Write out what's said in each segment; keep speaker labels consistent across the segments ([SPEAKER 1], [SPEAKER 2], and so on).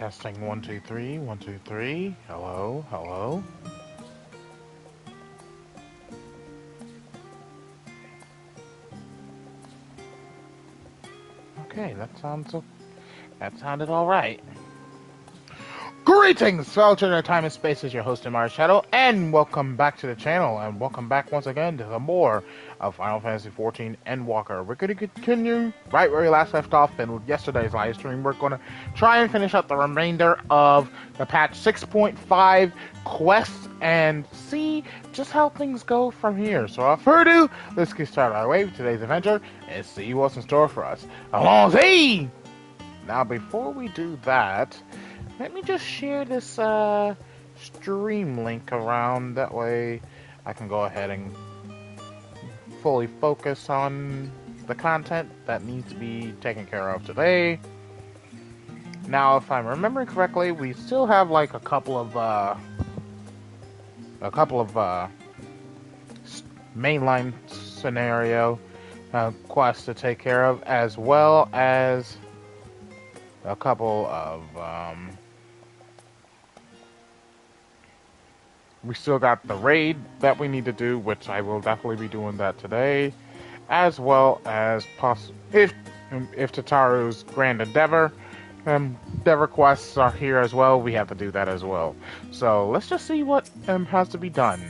[SPEAKER 1] Testing 1 2 3 1 2 3. Hello, hello. Okay, that sounded all right. Greetings, fellow children of time and space. Is your host TheAmariaShadow, and welcome back to the channel, and welcome back once again to the more of Final Fantasy XIV Endwalker. We're going to continue right where we last left off in yesterday's live stream. We're going to try and finish up the remainder of the patch 6.5 quests and see just how things go from here. So without further ado, let's get started our way with today's adventure and see what's in store for us. Allons-y! Now, before we do that, let me just share this stream link around. That way I can go ahead and fully focus on the content that needs to be taken care of today. Now, if I'm remembering correctly, we still have like a couple of mainline scenario quests to take care of, as well as a couple of we still got the raid that we need to do, which I will definitely be doing that today, as well as if Tataru's Grand Endeavor quests are here as well, we have to do that as well. So let's just see what has to be done.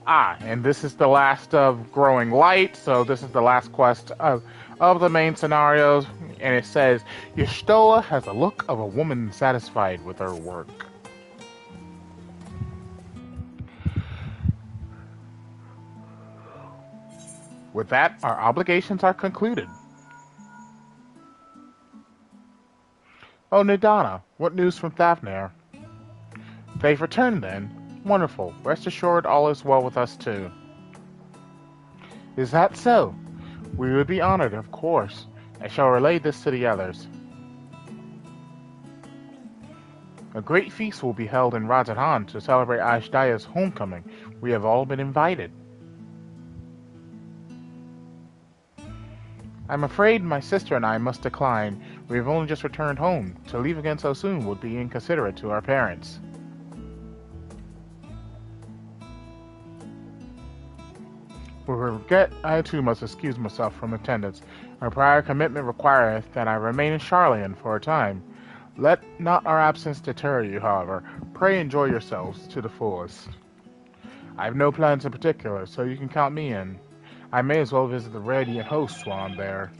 [SPEAKER 1] And this is the last of Growing Light, so this is the last quest of the main scenarios, and it says, Y'shtola has the look of a woman satisfied with her work. With that, our obligations are concluded. Oh, Nidana, what news from Thavnair? They've returned then? Wonderful. Rest assured all is well with us too. Is that so? We would be honored, of course. I shall relay this to the others. A great feast will be held in Rajahan to celebrate Ashdaya's homecoming. We have all been invited. I'm afraid my sister and I must decline. We have only just returned home. To leave again so soon would be inconsiderate to our parents. With regret, I too must excuse myself from attendance. Our prior commitment requireth that I remain in Charlian for a time. Let not our absence deter you, however. Pray enjoy yourselves to the fullest. I have no plans in particular, so you can count me in. I may as well visit the Radiant Hosts while I'm there.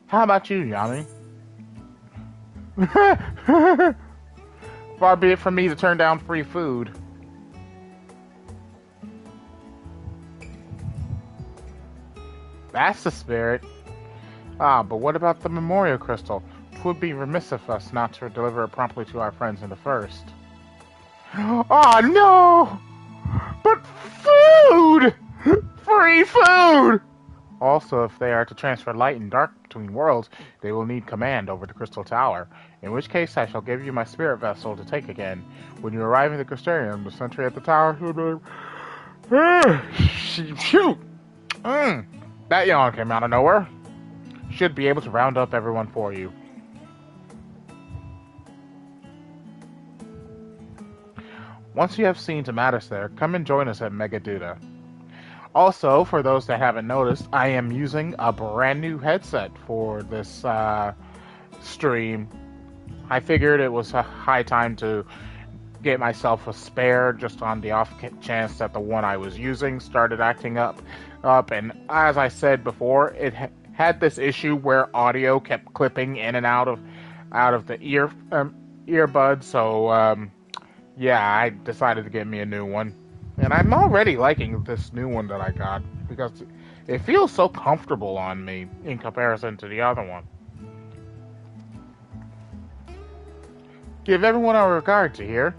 [SPEAKER 1] How about you, Yami? Far be it from me to turn down free food. That's the spirit. But what about the memorial crystal? It would be remiss of us not to deliver it promptly to our friends in the first. Oh no! But food! Free food! Also, if they are to transfer light and dark between worlds, they will need command over the Crystal Tower, in which case I shall give you my spirit vessel to take again. When you arrive in the Crystarium, the sentry at the tower will be... Shoot! That yawn came out of nowhere. Should be able to round up everyone for you. Once you have seen to matters there, come and join us at Megaduda. Also, for those that haven't noticed, I am using a brand new headset for this stream. I figured it was a high time to get myself a spare, just on the off chance that the one I was using started acting up. And as I said before, it had this issue where audio kept clipping in and out of the earbuds. So yeah, I decided to get me a new one. And I'm already liking this new one that I got, because it feels so comfortable on me in comparison to the other one. Give everyone our regards, you hear?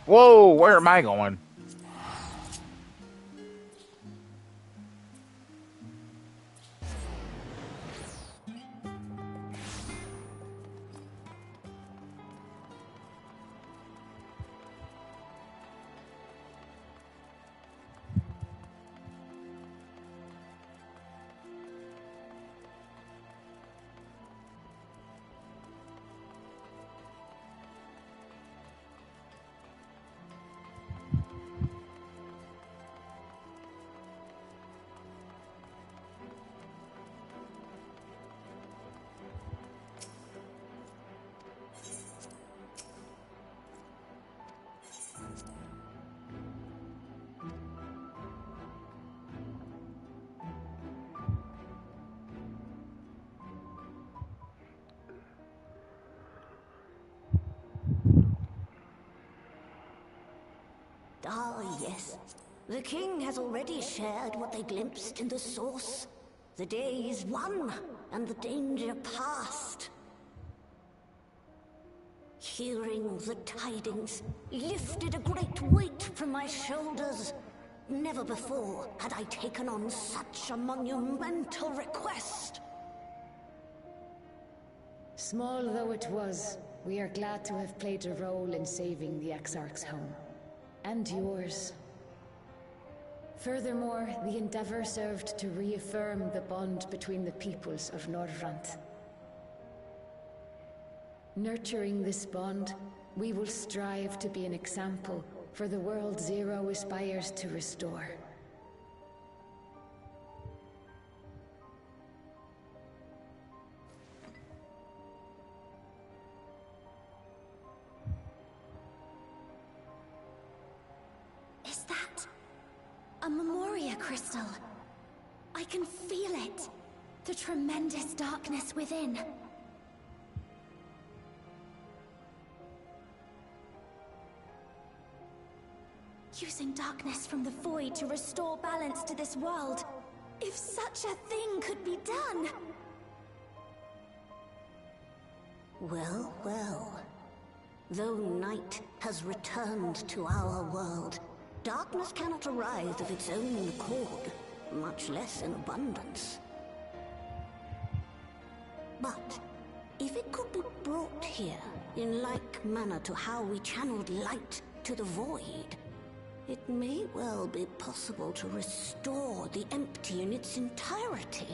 [SPEAKER 1] Whoa, where am I going?
[SPEAKER 2] guess. The king has already shared what they glimpsed in the source. The day is won, and the danger past. Hearing the tidings lifted a great weight from my shoulders. Never before had I taken on such a monumental request.
[SPEAKER 3] Small though it was, we are glad to have played a role in saving the Exarch's home. And yours. Furthermore, the endeavor served to reaffirm the bond between the peoples of Norrant. Nurturing this bond, we will strive to be an example for the world Zero aspires to restore.
[SPEAKER 4] Is that a Memoria crystal? I can feel it. The tremendous darkness within. Using darkness from the void to restore balance to this world. If such a thing could be done!
[SPEAKER 2] Well, well. Though night has returned to our world, darkness cannot arise of its own accord, much less in abundance. But if it could be brought here, in like manner to how we channeled light to the void, it may well be possible to restore the empty in its entirety.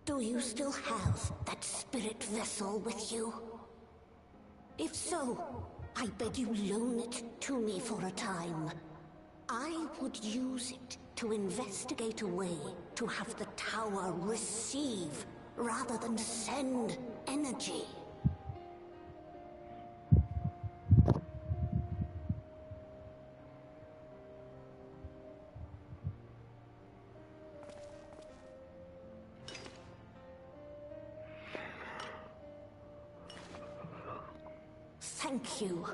[SPEAKER 2] Do you still have that spirit vessel with you? If so, I beg you loan it to me for a time. I would use it to investigate a way to have the tower receive rather than send energy. Thank you.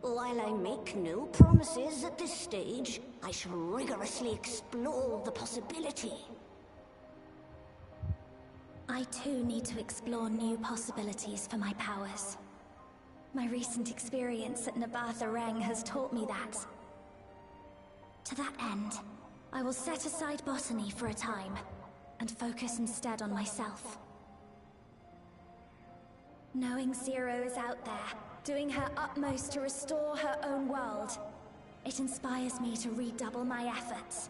[SPEAKER 2] While I make no promises at this stage, I shall rigorously explore the possibility.
[SPEAKER 4] I too need to explore new possibilities for my powers. My recent experience at Nabatha has taught me that. To that end, I will set aside botany for a time, and focus instead on myself. Knowing Zero is out there, doing her utmost to restore her own world, it inspires me to redouble my efforts.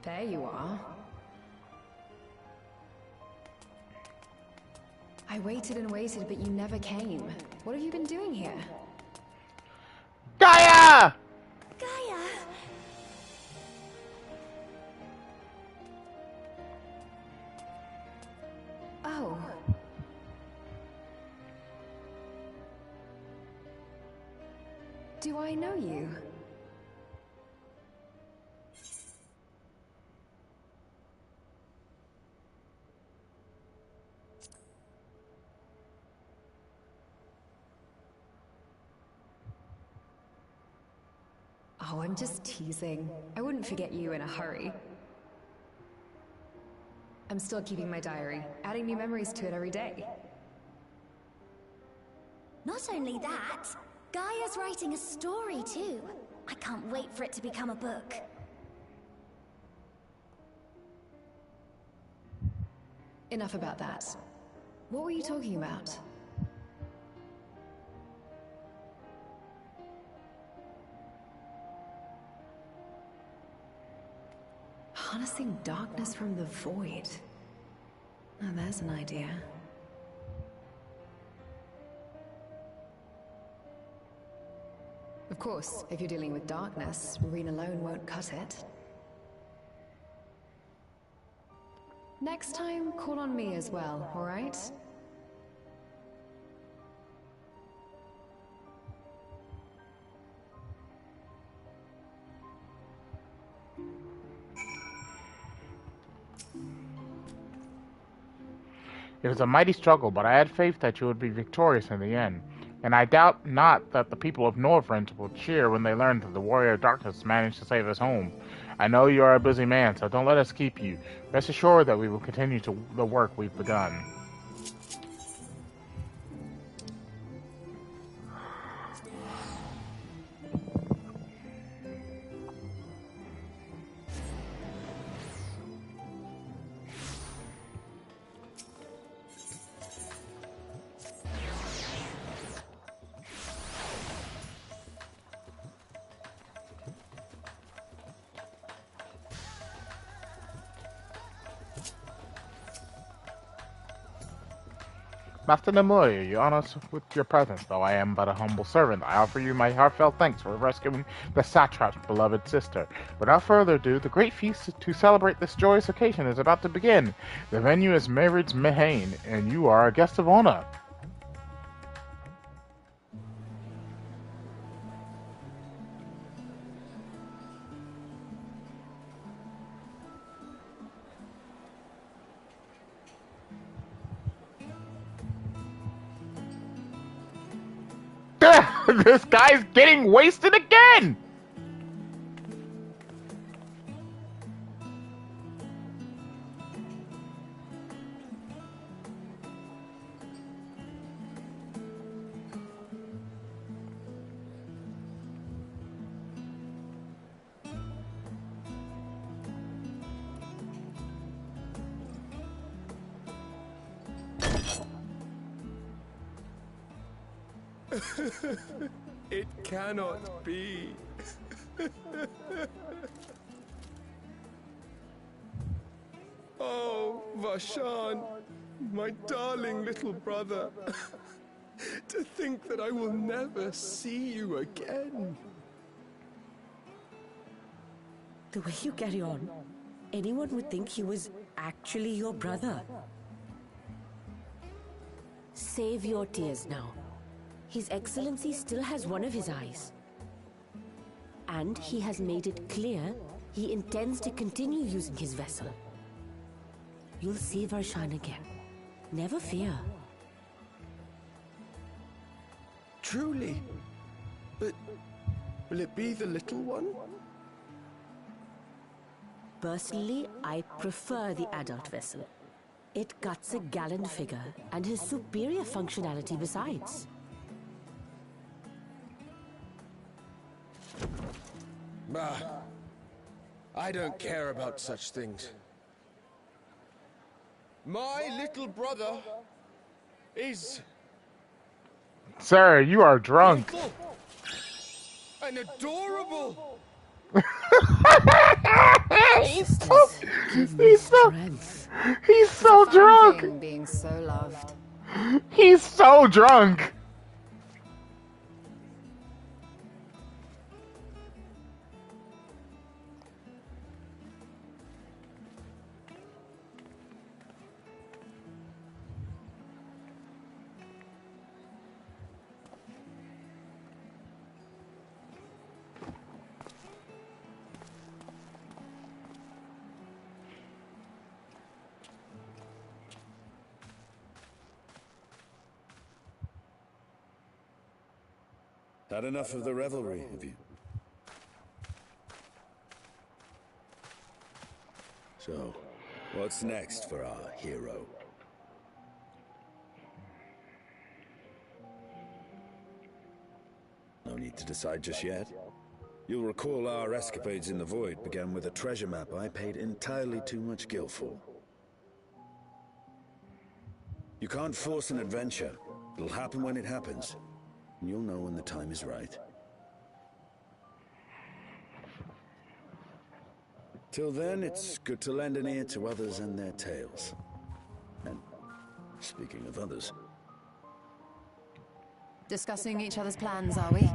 [SPEAKER 3] There you are. I waited and waited, but you never came. What have you been doing here?
[SPEAKER 1] Gaia!
[SPEAKER 4] Gaia!
[SPEAKER 3] Oh. Do I know you? Oh, I'm just teasing. I wouldn't forget you in a hurry. I'm still keeping my diary, adding new memories to it every day.
[SPEAKER 4] Not only that, Gaia's writing a story too. I can't wait for it to become a book.
[SPEAKER 3] Enough about that. What were you talking about? Harnessing darkness from the void. Oh, there's an idea. Of course, if you're dealing with darkness, Marine alone won't cut it. Next time, call on me as well, alright?
[SPEAKER 1] It was a mighty struggle, but I had faith that you would be victorious in the end. And I doubt not that the people of Northrend will cheer when they learn that the Warrior of Darkness managed to save his home. I know you are a busy man, so don't let us keep you. Rest assured that we will continue the work we've begun. Master Tomoya, you honor us with your presence, though I am but a humble servant. I offer you my heartfelt thanks for rescuing the satrap's beloved sister. Without further ado, the great feast to celebrate this joyous occasion is about to begin. The venue is Mairid's Mahane, and you are a guest of honor. This guy's getting wasted again!
[SPEAKER 5] It cannot be. Oh, Vashan, my darling little brother. To think that I will never see you again.
[SPEAKER 6] The way you carry on, anyone would think he was actually your brother. Save your tears now. His Excellency still has one of his eyes. And he has made it clear he intends to continue using his vessel. You'll see Varshan again. Never fear.
[SPEAKER 5] Truly? But will it be the little one?
[SPEAKER 6] Personally, I prefer the adult vessel. It cuts a gallant figure and has superior functionality besides.
[SPEAKER 5] Bah, I don't care about such things. My little brother is...
[SPEAKER 1] Sir, you are drunk.
[SPEAKER 5] beautiful and adorable.
[SPEAKER 1] he's so drunk.
[SPEAKER 3] Being so loved.
[SPEAKER 1] He's so drunk.
[SPEAKER 7] Had enough of the revelry, have you? So, what's next for our hero? No need to decide just yet. You'll recall our escapades in the Void began with a treasure map I paid entirely too much gil for. You can't force an adventure. It'll happen when it happens. And you'll know when the time is right. Till then, it's good to lend an ear to others and their tales. And speaking of others...
[SPEAKER 3] Discussing each other's plans, are we?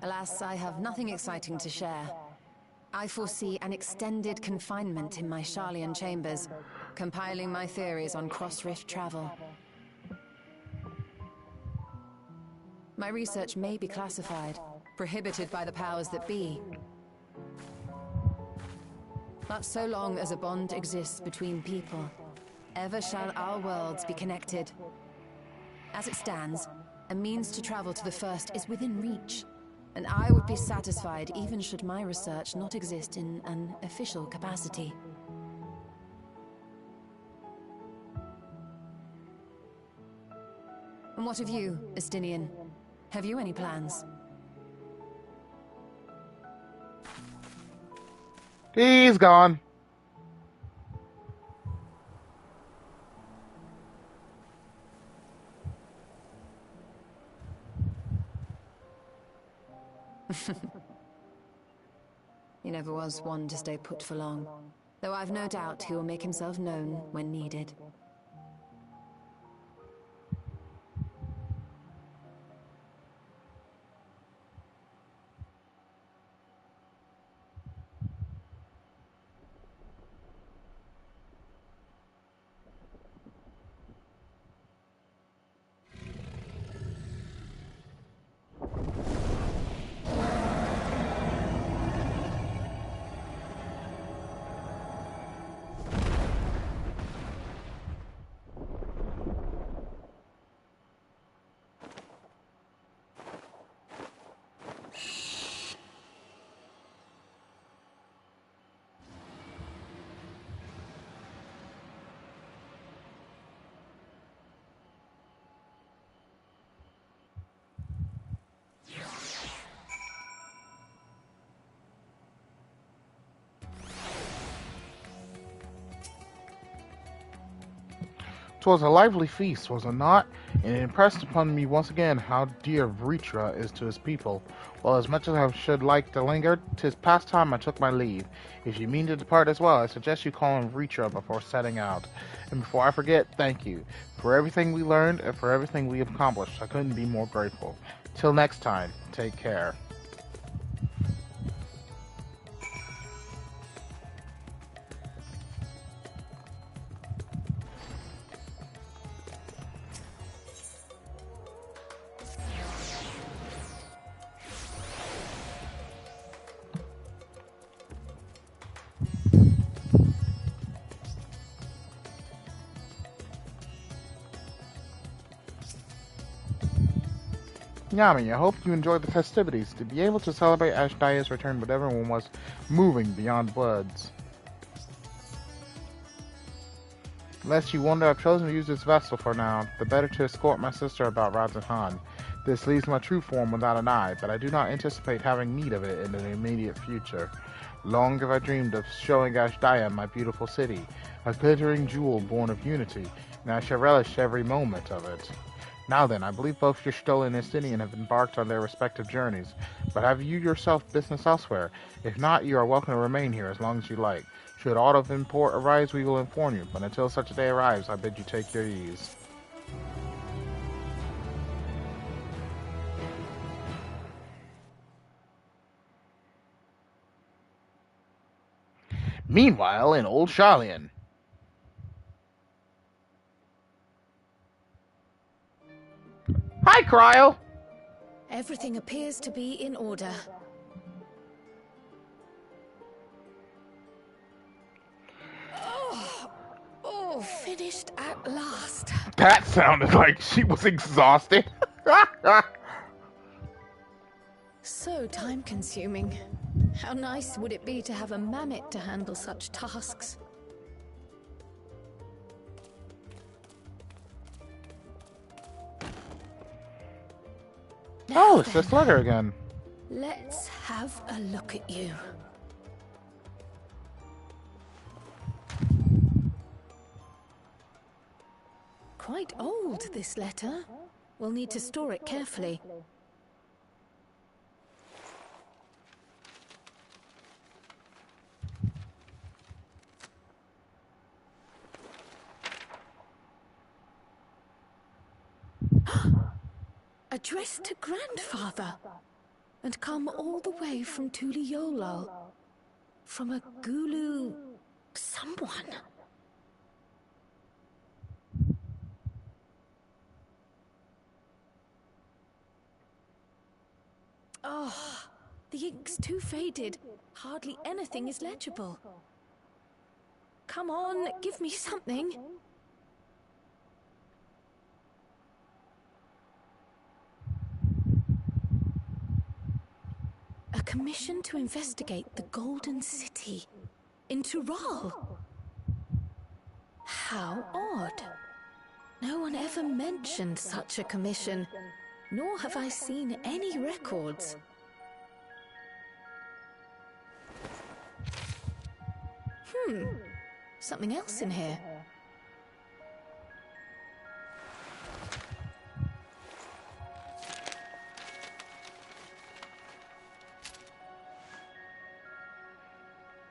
[SPEAKER 3] Alas, I have nothing exciting to share.
[SPEAKER 8] I foresee an extended confinement in my Sharlayan chambers, compiling my theories on cross-rift travel. My research may be classified, prohibited by the powers that be. But so long as a bond exists between people, ever shall our worlds be connected. As it stands, a means to travel to the first is within reach, and I would be satisfied even should my research not exist in an official capacity. And what of you, Estinian? Have you any plans?
[SPEAKER 1] He's gone.
[SPEAKER 8] He never was one to stay put for long, though I've no doubt he will make himself known when needed.
[SPEAKER 1] "'Twas a lively feast, was it not? And it impressed upon me once again how dear Vritra is to his people. Well, as much as I should like to linger, 'tis past time I took my leave. If you mean to depart as well, I suggest you call on Vritra before setting out. And before I forget, thank you. For everything we learned and for everything we accomplished, I couldn't be more grateful. Till next time, take care." Yami, I hope you enjoyed the festivities. To be able to celebrate Ashdaya's return with everyone was moving beyond words. Lest you wonder, I've chosen to use this vessel for now, the better to escort my sister about Razahan. This leaves my true form without an eye, but I do not anticipate having need of it in the immediate future. Long have I dreamed of showing Ashdaya my beautiful city, a glittering jewel born of unity, and I shall relish every moment of it. Now then, I believe both Y'shtola and Estinian have embarked on their respective journeys, but have you yourself business elsewhere? If not, you are welcome to remain here as long as you like. Should aught of import arise, we will inform you, but until such a day arrives, I bid you take your ease. Meanwhile, in Old Sharlayan. Hi, Cryo!
[SPEAKER 3] Everything appears to be in order. Oh, finished at last.
[SPEAKER 1] That sounded like she was exhausted.
[SPEAKER 3] So time-consuming. How nice would it be to have a mammoth to handle such tasks?
[SPEAKER 1] Oh, it's this letter again.
[SPEAKER 3] Let's have a look at you. Quite old, this letter. We'll need to store it carefully. Addressed to Grandfather, and come all the way from Tuliolol.
[SPEAKER 6] From a Gulu... someone. Oh, the ink's too faded. Hardly anything is legible. Come on, give me something. A commission to investigate the Golden City in Tural. How odd. No one ever mentioned such a commission, nor have I seen any records. Something else in here.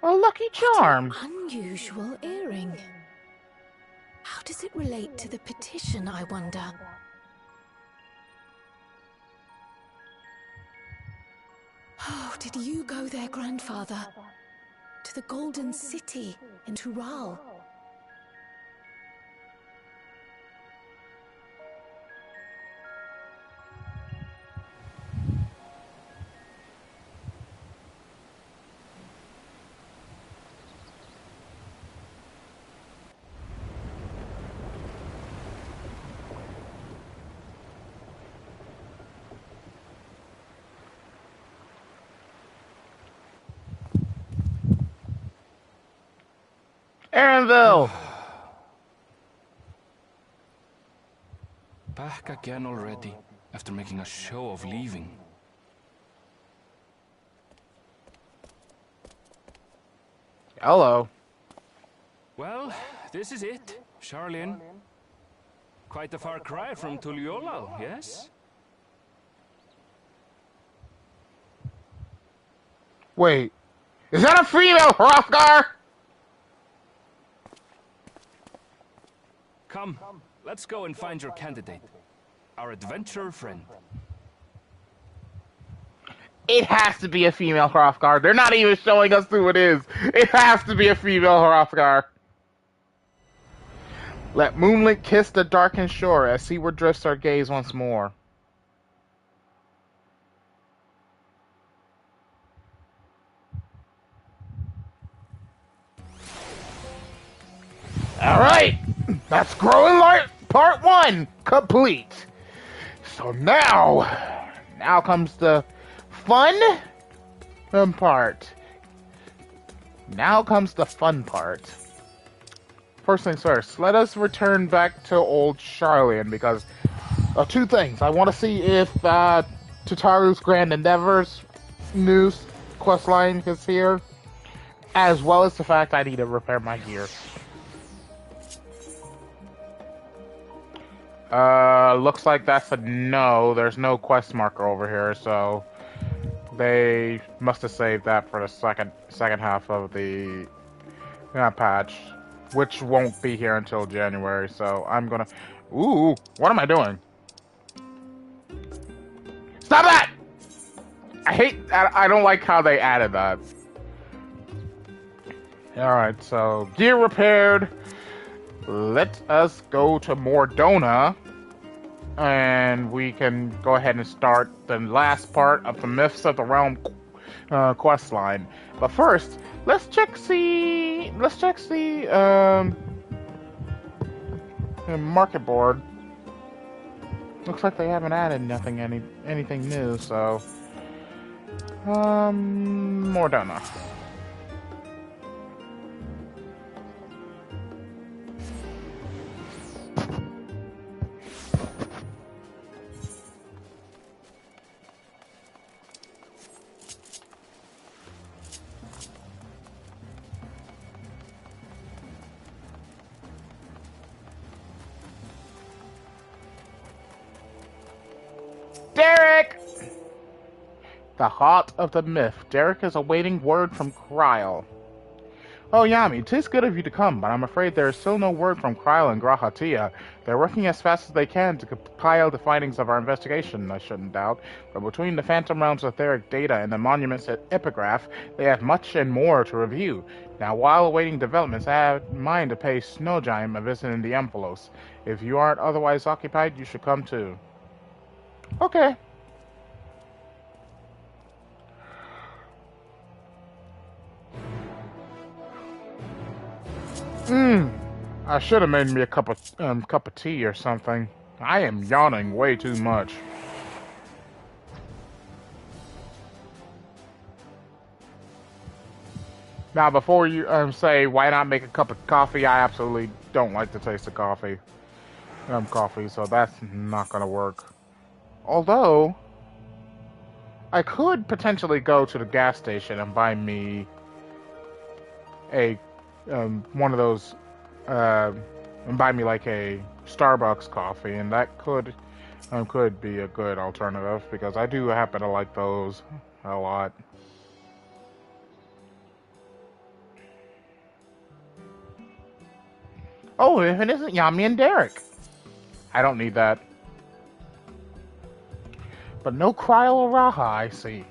[SPEAKER 1] A lucky charm.
[SPEAKER 6] What an unusual earring. How does it relate to the petition, I wonder? Oh, did you go there, grandfather? To the Golden City in Tural?
[SPEAKER 1] Aaronville!
[SPEAKER 9] Back again already, after making a show of leaving.
[SPEAKER 1] Hello.
[SPEAKER 9] Well, this is it, Charlene. Quite a far cry from Tuliolal, yes?
[SPEAKER 1] Wait, is that a female Hrothgar?
[SPEAKER 9] Come, let's go and find your candidate. Our adventurer friend.
[SPEAKER 1] It has to be a female Hrothgar. They're not even showing us who it is. It has to be a female Hrothgar. Let moonlit kiss the darkened shore as seaward drifts our gaze once more. Alright! That's Growing Light Part 1 complete. So now comes the fun part. Now comes the fun part. First things first, let us return back to old Charlian because of two things. I want to see if Tataru's Grand Endeavors news questline is here, as well as the fact I need to repair my gear. Looks like that's a no. There's no quest marker over here, so they must have saved that for the second half of the patch, which won't be here until January. So I'm gonna. Ooh, what am I doing? Stop that! I don't like how they added that. All right, so gear repaired. Let us go to Mordona, and we can go ahead and start the last part of the Myths of the Realm quest line. But first, let's check the market board. Looks like they haven't added anything new, so Mordona. Derek! The heart of the myth. Derek is awaiting word from Kryl. Oh, Yami, 'tis good of you to come, but I'm afraid there is still no word from Kryl and Grahatia. They're working as fast as they can to compile the findings of our investigation, I shouldn't doubt. But between the Phantom Realm's etheric data and the monument's epigraph, they have much and more to review. Now, while awaiting developments, I have in mind to pay Snow Giant a visit in the Amphilos. If you aren't otherwise occupied, you should come too. Okay. I should have made me a cup of tea or something. I am yawning way too much. Now, before you say why not make a cup of coffee, I absolutely don't like the taste of coffee. So that's not gonna work. Although, I could potentially go to the gas station and buy me a one of those and buy me like a Starbucks coffee, and that could be a good alternative because I do happen to like those a lot. Oh, if it isn't Yami and Derek. I don't need that. But no Kryl or Raha, I see.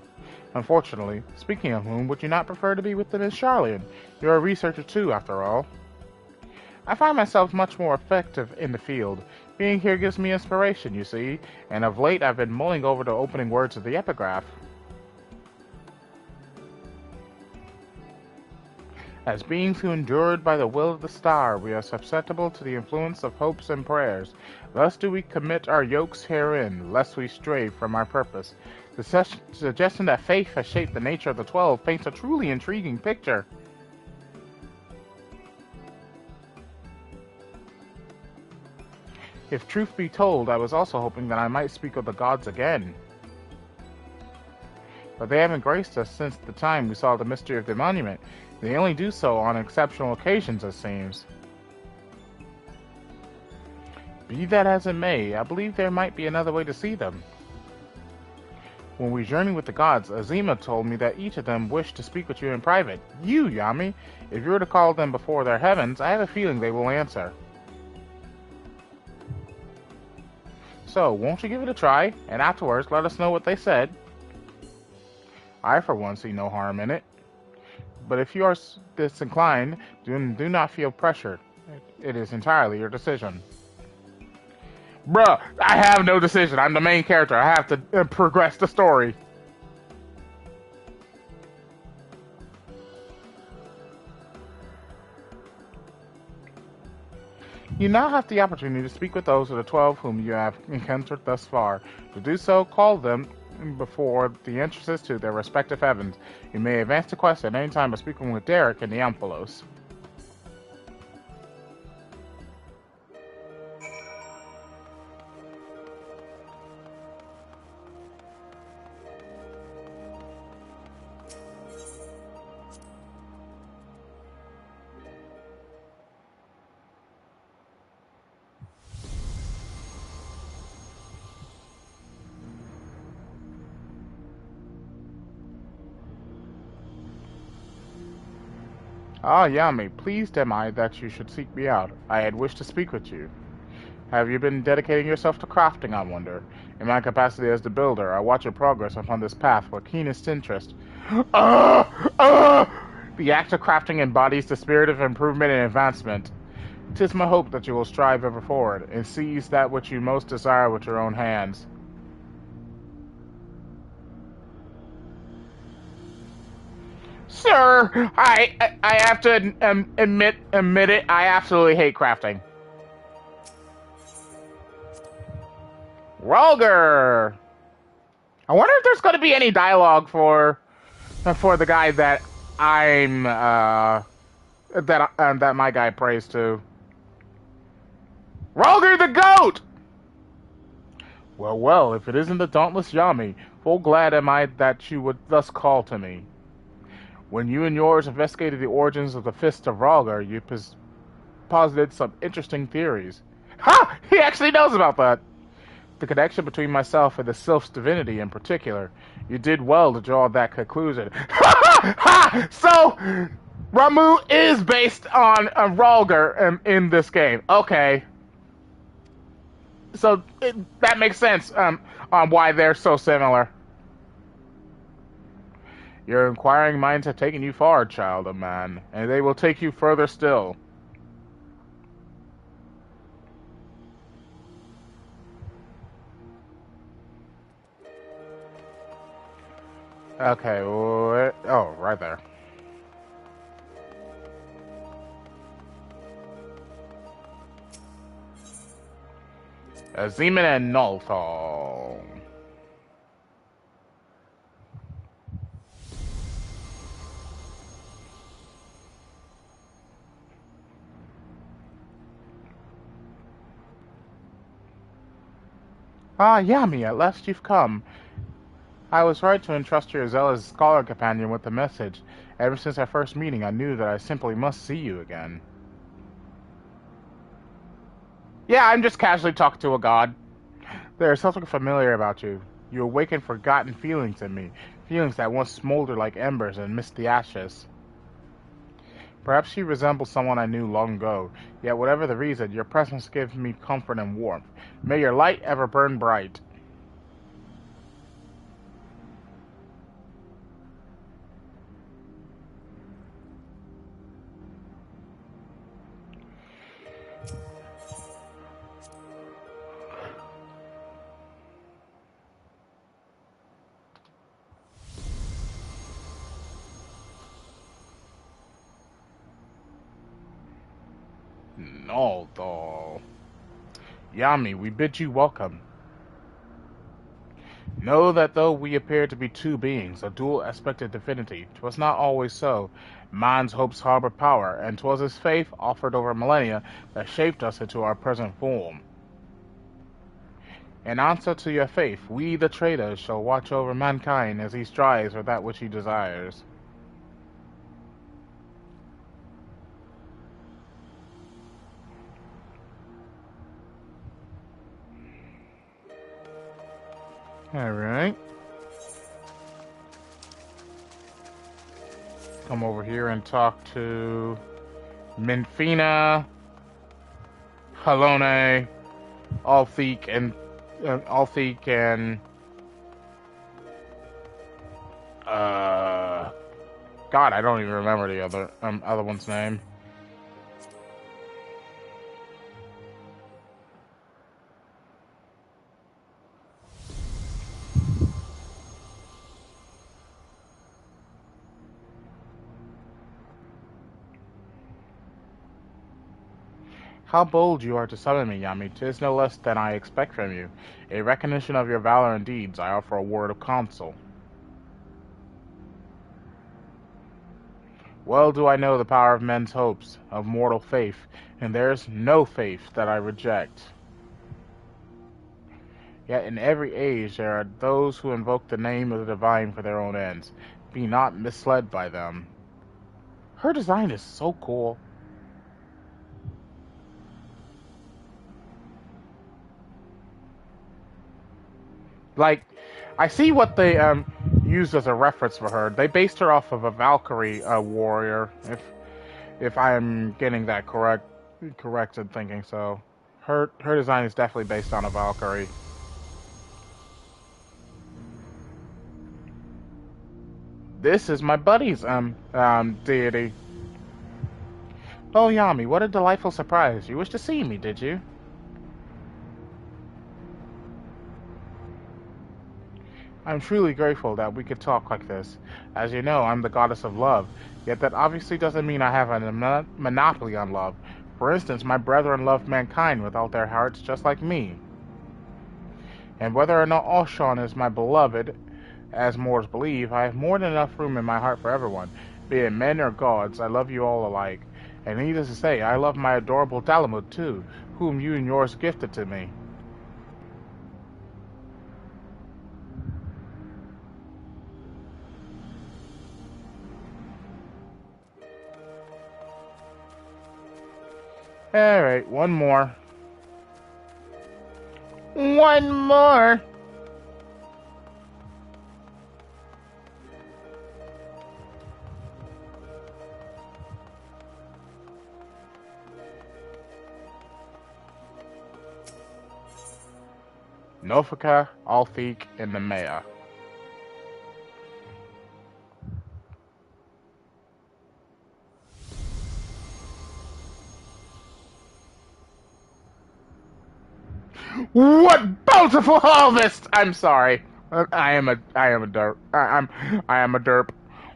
[SPEAKER 1] Unfortunately, speaking of whom, would you not prefer to be with the Miss Charlian? You're a researcher too, after all. I find myself much more effective in the field. Being here gives me inspiration, you see, and of late I've been mulling over the opening words of the epigraph. As beings who endured by the will of the star, we are susceptible to the influence of hopes and prayers. Thus do we commit our yokes herein, lest we stray from our purpose. The suggestion that faith has shaped the nature of the 12 paints a truly intriguing picture. If truth be told, I was also hoping that I might speak of the gods again. But they haven't graced us since the time we saw the mystery of the monument. They only do so on exceptional occasions, it seems. Be that as it may, I believe there might be another way to see them. When we journeyed with the gods, Azima told me that each of them wished to speak with you in private. You, Yami! If you were to call them before their heavens, I have a feeling they will answer. So, won't you give it a try, and afterwards let us know what they said? I, for one, see no harm in it. But if you are disinclined, do not feel pressured. It is entirely your decision. Bruh, I have no decision. I'm the main character. I have to progress the story. You now have the opportunity to speak with those of the 12 whom you have encountered thus far. To do so, call them before the entrances to their respective heavens. You may advance the quest at any time by speaking with Derek in the Amphilos. Ah, Yami, pleased am I that you should seek me out. I had wished to speak with you. Have you been dedicating yourself to crafting, I wonder? In my capacity as the builder, I watch your progress upon this path with keenest interest. The act of crafting embodies the spirit of improvement and advancement. 'Tis my hope that you will strive ever forward, and seize that which you most desire with your own hands. Sir, I have to admit it. I absolutely hate crafting. Rolger. I wonder if there's going to be any dialogue for the guy that I'm that my guy prays to. Rolger the goat. Well, if it isn't the dauntless Yami, full glad am I that you would thus call to me. When you and yours investigated the origins of the Fist of Rolger, you posited some interesting theories. Ha! He actually knows about that! The connection between myself and the Sylph's divinity in particular. You did well to draw that conclusion. Ha! So, Ramu is based on Rhalgr in this game. Okay. So that makes sense on why they're so similar. Your inquiring minds have taken you far, child of man, and they will take you further still. Okay, oh, right there. Zeman and Nolthal. Ah, Yami, at last you've come. I was right to entrust your zealous scholar companion with the message. Ever since our first meeting, I knew that I simply must see you again. Yeah, I'm just casually talking to a god. There is something familiar about you. You awaken forgotten feelings in me, feelings that once smoldered like embers and missed the ashes. Perhaps you resemble someone I knew long ago, yet whatever the reason, your presence gives me comfort and warmth. May your light ever burn bright. No, though. Yami, we bid you welcome. Know that though we appear to be two beings, a dual-aspected divinity, 'twas not always so. Man's hopes harbor power, and 'twas his faith, offered over millennia, that shaped us into our present form. In answer to your faith, we, the traitors, shall watch over mankind as he strives for that which he desires. Alright. Come over here and talk to Minfina, Halone, Althik, and God, I don't even remember the other one's name. How bold you are to summon me, Yami. 'Tis no less than I expect from you. A recognition of your valor and deeds, I offer a word of counsel. Well do I know the power of men's hopes, of mortal faith, and there is no faith that I reject. Yet in every age there are those who invoke the name of the divine for their own ends. Be not misled by them. Her design is so cool. Like, I see what they used as a reference for her. They based her off of a Valkyrie warrior, if I'm getting that correct in thinking so. Her design is definitely based on a Valkyrie. This is my buddy's deity. Oh, Yami, what a delightful surprise. You wished to see me, did you? I'm truly grateful that we could talk like this. As you know, I'm the goddess of love, yet that obviously doesn't mean I have a monopoly on love. For instance, my brethren love mankind with all their hearts, just like me. And whether or not Oshan is my beloved, as Moors believe, I have more than enough room in my heart for everyone. Be it men or gods, I love you all alike. And needless to say, I love my adorable Dalamud too, whom you and yours gifted to me. Alright, one more. One more! Nofika, Althik, and Nemea. What bountiful harvest! I'm sorry. I am a derp. I am a derp.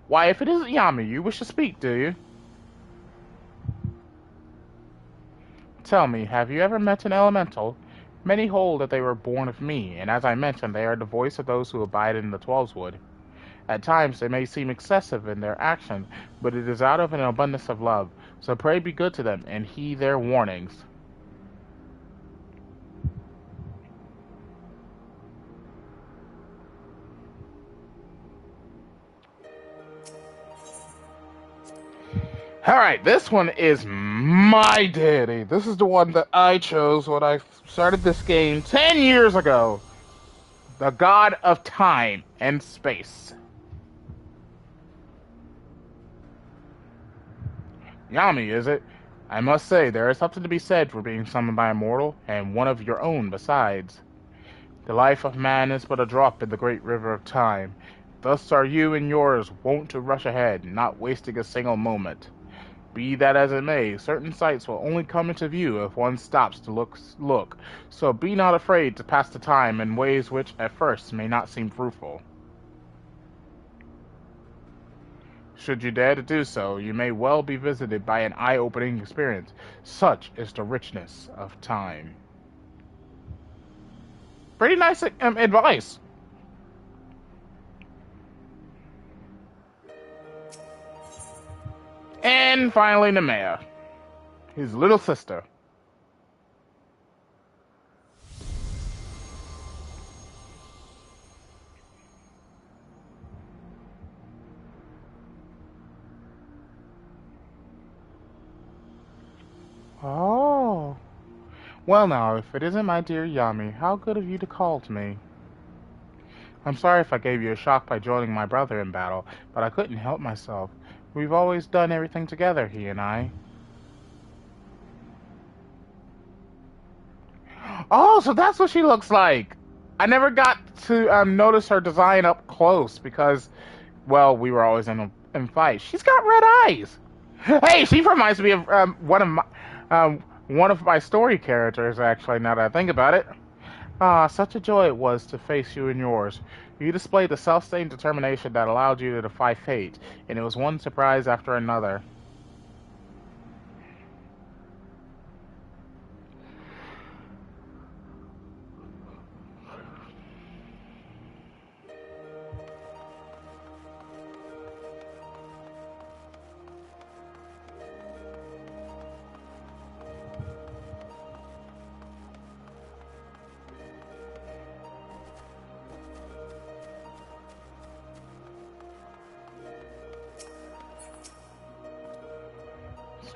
[SPEAKER 1] Why, if it isn't Yami, you wish to speak, do you? Tell me, have you ever met an elemental? Many hold that they were born of me, and as I mentioned, they are the voice of those who abide in the Twelveswood. At times they may seem excessive in their actions, but it is out of an abundance of love. So pray be good to them, and heed their warnings. Alright, this one is my deity. This is the one that I chose when I started this game 10 years ago. The god of time and space. Yami, is it? I must say, there is something to be said for being summoned by a mortal, and one of your own besides. The life of man is but a drop in the great river of time. Thus are you and yours wont to rush ahead, not wasting a single moment. Be that as it may, certain sights will only come into view if one stops to look, so be not afraid to pass the time in ways which at first may not seem fruitful. Should you dare to do so, you may well be visited by an eye-opening experience. Such is the richness of time. Pretty nice advice. And finally, Nemea, his little sister. Oh. Well now, if it isn't my dear Yami, how good of you to call to me. I'm sorry if I gave you a shock by joining my brother in battle, but I couldn't help myself. We've always done everything together, he and I. Oh, so that's what she looks like! I never got to notice her design up close because, well, we were always in fights. She's got red eyes! Hey, she reminds me of one of my story characters, actually, now that I think about it. Ah, such a joy it was to face you and yours. You displayed the self-same determination that allowed you to defy fate, and it was one surprise after another.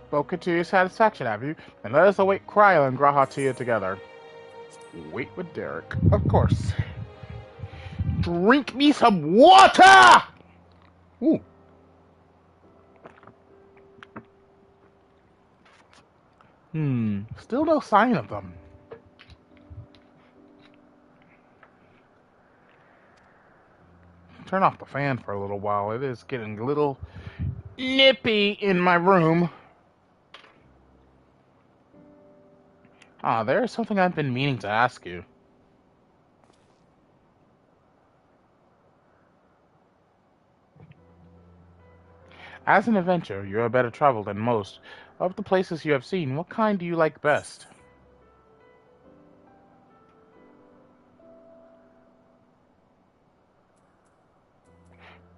[SPEAKER 1] Spoken to your satisfaction, have you? And let us await Kryl and Grahatia together. Wait with Derek, of course. Drink me some water! Ooh. Still no sign of them. Turn off the fan for a little while. It is getting a little nippy in my room. Ah, there is something I've been meaning to ask you. As an adventurer, you are better traveled than most. Of the places you have seen, what kind do you like best?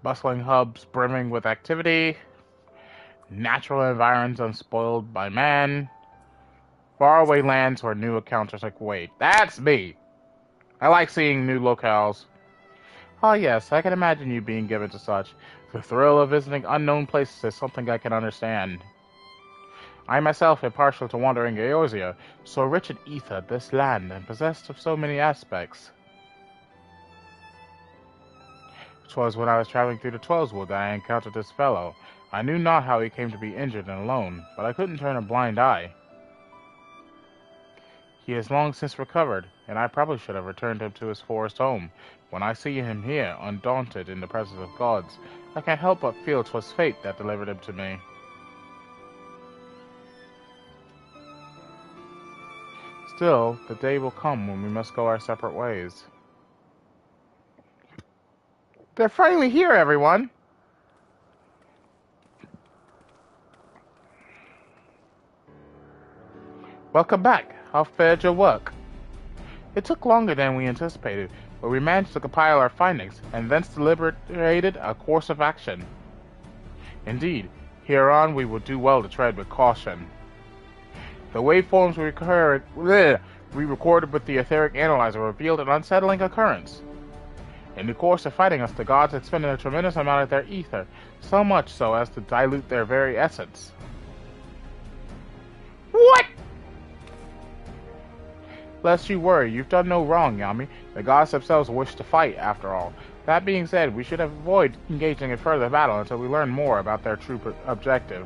[SPEAKER 1] Bustling hubs brimming with activity, natural environs unspoiled by man, faraway lands where new encounters like, wait, that's me! I like seeing new locales. Oh yes, I can imagine you being given to such. The thrill of visiting unknown places is something I can understand. I myself am partial to wandering Eorzea, so rich in ether, this land, and possessed of so many aspects. 'Twas when I was traveling through the Twelveswood that I encountered this fellow. I knew not how he came to be injured and alone, but I couldn't turn a blind eye. He has long since recovered, and I probably should have returned him to his forest home. When I see him here, undaunted in the presence of gods, I can't help but feel 'twas fate that delivered him to me. Still, the day will come when we must go our separate ways. They're finally here, everyone! Welcome back. How fared your work? It took longer than we anticipated, but we managed to compile our findings, and thence deliberated a course of action. Indeed, hereon we will do well to tread with caution. The waveforms we recorded with the etheric analyzer revealed an unsettling occurrence. In the course of fighting us, the gods expended a tremendous amount of their ether, so much so as to dilute their very essence. What? Lest you worry, you've done no wrong, Yami. The gods themselves wish to fight, after all. That being said, we should avoid engaging in further battle until we learn more about their true objective.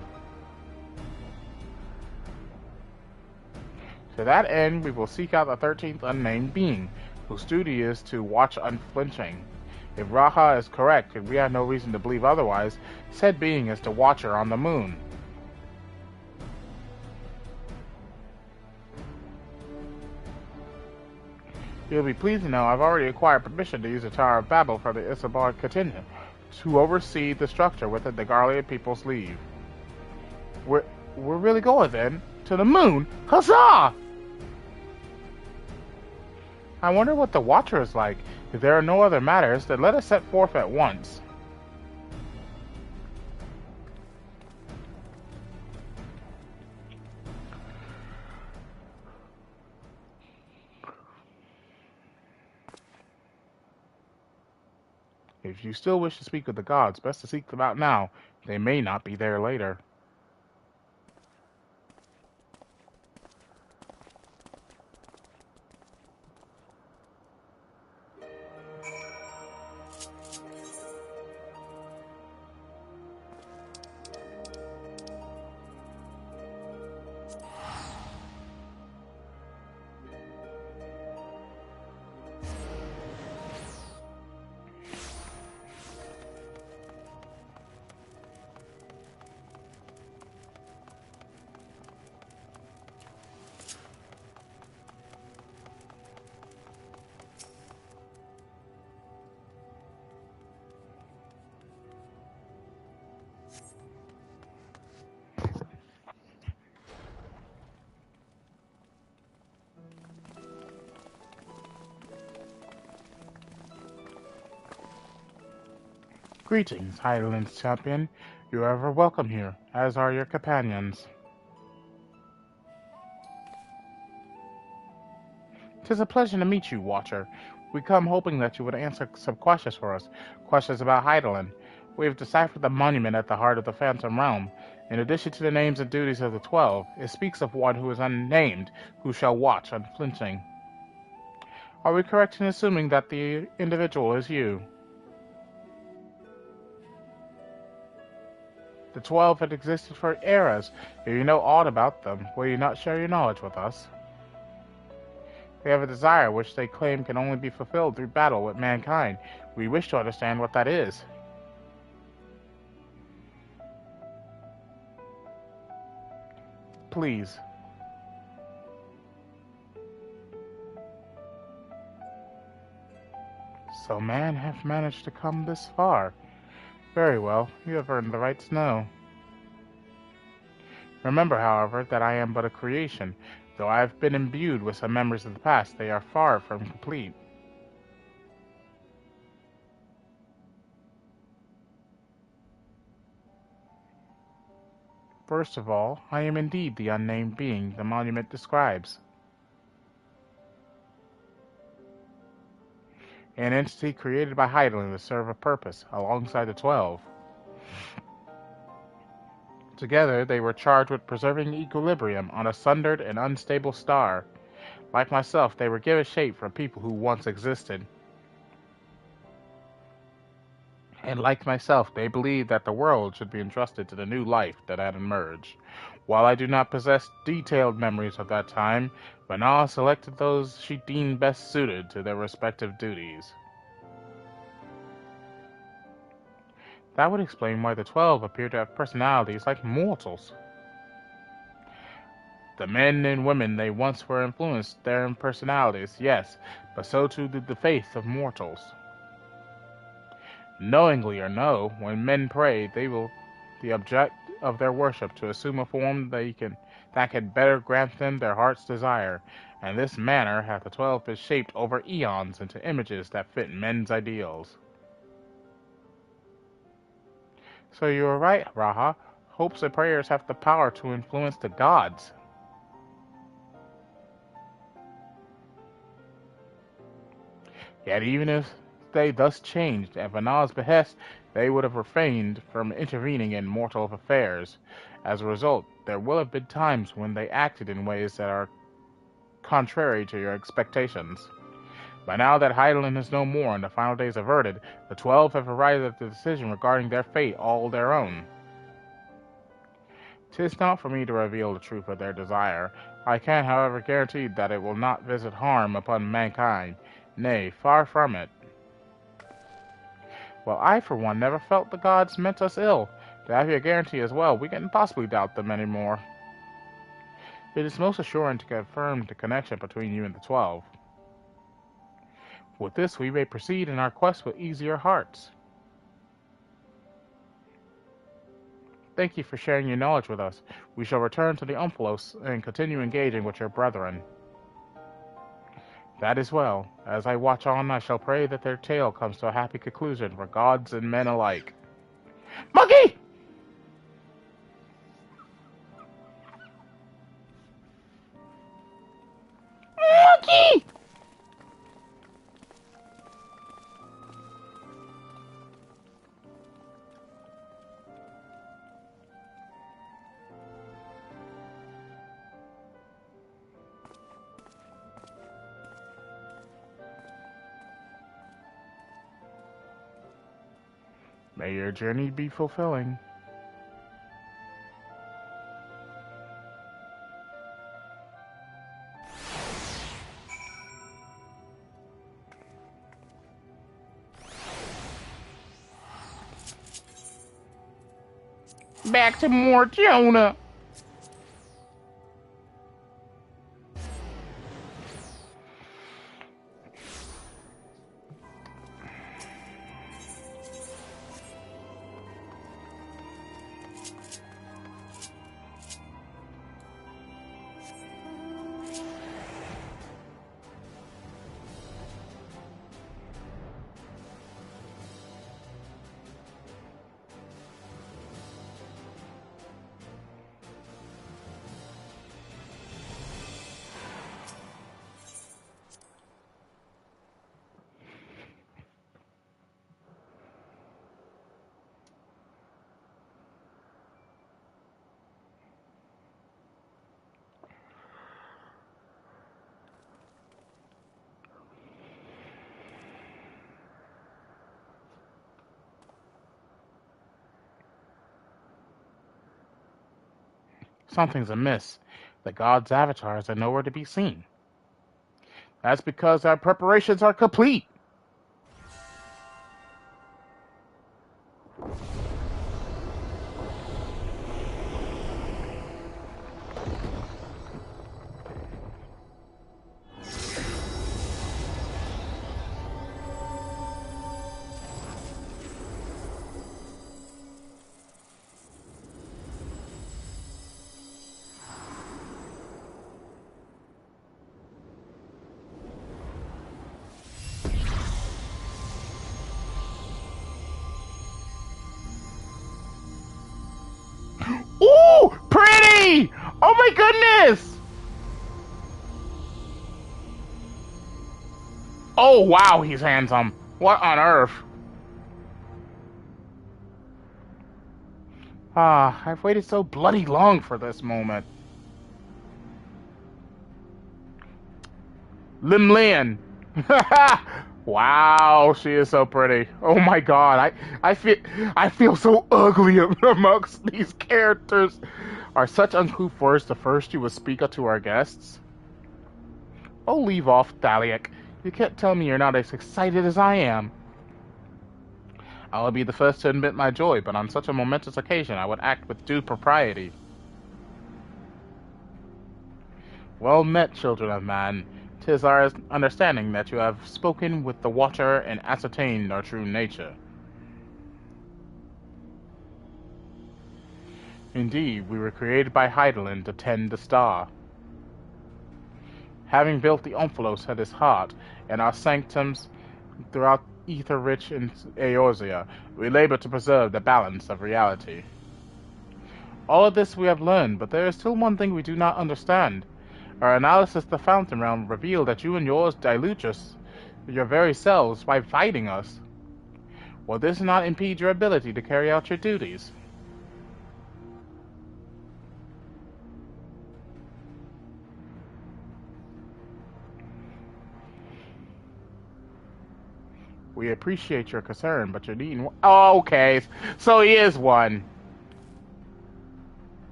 [SPEAKER 1] To that end, we will seek out the 13th unnamed being, whose duty is to watch unflinching. If Raha is correct, and we have no reason to believe otherwise, said being is the Watcher on the moon. You'll be pleased to know I've already acquired permission to use the Tower of Babel for the Isabar contingent to oversee the structure within the Garlean people's leave. We're really going then? To the moon? Huzzah! I wonder what the Watcher is like. If there are no other matters, then let us set forth at once. If you still wish to speak with the gods, best to seek them out now. They may not be there later. Greetings, Highlands champion. You are ever welcome here, as are your companions. 'Tis a pleasure to meet you, Watcher. We come hoping that you would answer some questions for us, questions about Heidelin. We have deciphered the monument at the heart of the Phantom Realm. In addition to the names and duties of the 12, it speaks of one who is unnamed, who shall watch unflinching. Are we correct in assuming that the individual is you? The 12 had existed for eras. If you know aught about them, will you not share your knowledge with us? They have a desire which they claim can only be fulfilled through battle with mankind. We wish to understand what that is. Please. So man hath managed to come this far. Very well, you have earned the right to know. Remember, however, that I am but a creation. Though I have been imbued with some memories of the past, they are far from complete. First of all, I am indeed the unnamed being the monument describes. An entity created by Heidelin to serve a purpose, alongside the 12. Together, they were charged with preserving equilibrium on a sundered and unstable star. Like myself, they were given shape from people who once existed. And like myself, they believed that the world should be entrusted to the new life that had emerged. While I do not possess detailed memories of that time, Vanal selected those she deemed best suited to their respective duties. That would explain why the 12 appear to have personalities like mortals. The men and women they once were influenced their personalities, yes, but so too did the faith of mortals. Knowingly or no, when men pray, they will the object of their worship to assume a form that can better grant them their heart's desire, and this manner hath the 12 been shaped over eons into images that fit men's ideals. So you are right, Raha. Hopes and prayers have the power to influence the gods. Yet even if they thus changed at Vanal's behest, they would have refrained from intervening in mortal affairs. As a result, there will have been times when they acted in ways that are contrary to your expectations. By now that Hydaelyn is no more and the final days averted, the 12 have arrived at the decision regarding their fate all their own. 'Tis not for me to reveal the truth of their desire. I can, however, guarantee that it will not visit harm upon mankind. Nay, far from it. Well, I, for one, never felt the gods meant us ill. To have your guarantee as well, we can't possibly doubt them any more. It is most assuring to confirm the connection between you and the 12. With this, we may proceed in our quest with easier hearts. Thank you for sharing your knowledge with us. We shall return to the Umphalos and continue engaging with your brethren. That is well. As I watch on, I shall pray that their tale comes to a happy conclusion for gods and men alike. Monkey! Monkey! May your journey be fulfilling. Back to Mortona. Something's amiss. The gods' avatars are nowhere to be seen. That's because our preparations are complete. Ooh, pretty! Oh my goodness! Oh wow, he's handsome. What on earth? Ah, I've waited so bloody long for this moment. Lim Lian. Wow, she is so pretty. Oh my god, I feel so ugly amongst these characters. Are such uncouth words the first you would speak to our guests? Oh, leave off, Thaliak. You can't tell me you're not as excited as I am. I'll be the first to admit my joy, but on such a momentous occasion I would act with due propriety. Well met, children of man. 'Tis our understanding that you have spoken with the Watcher and ascertained our true nature. Indeed, we were created by Heidelin to tend the star. Having built the Omphalos at his heart, and our sanctums throughout ether-rich in Eorzea, we labor to preserve the balance of reality. All of this we have learned, but there is still one thing we do not understand. Our analysis of the Fountain Realm revealed that you and yours dilute your very selves by fighting us. Will this not impede your ability to carry out your duties? We appreciate your concern, but you're needing one. Oh, okay, so he is one.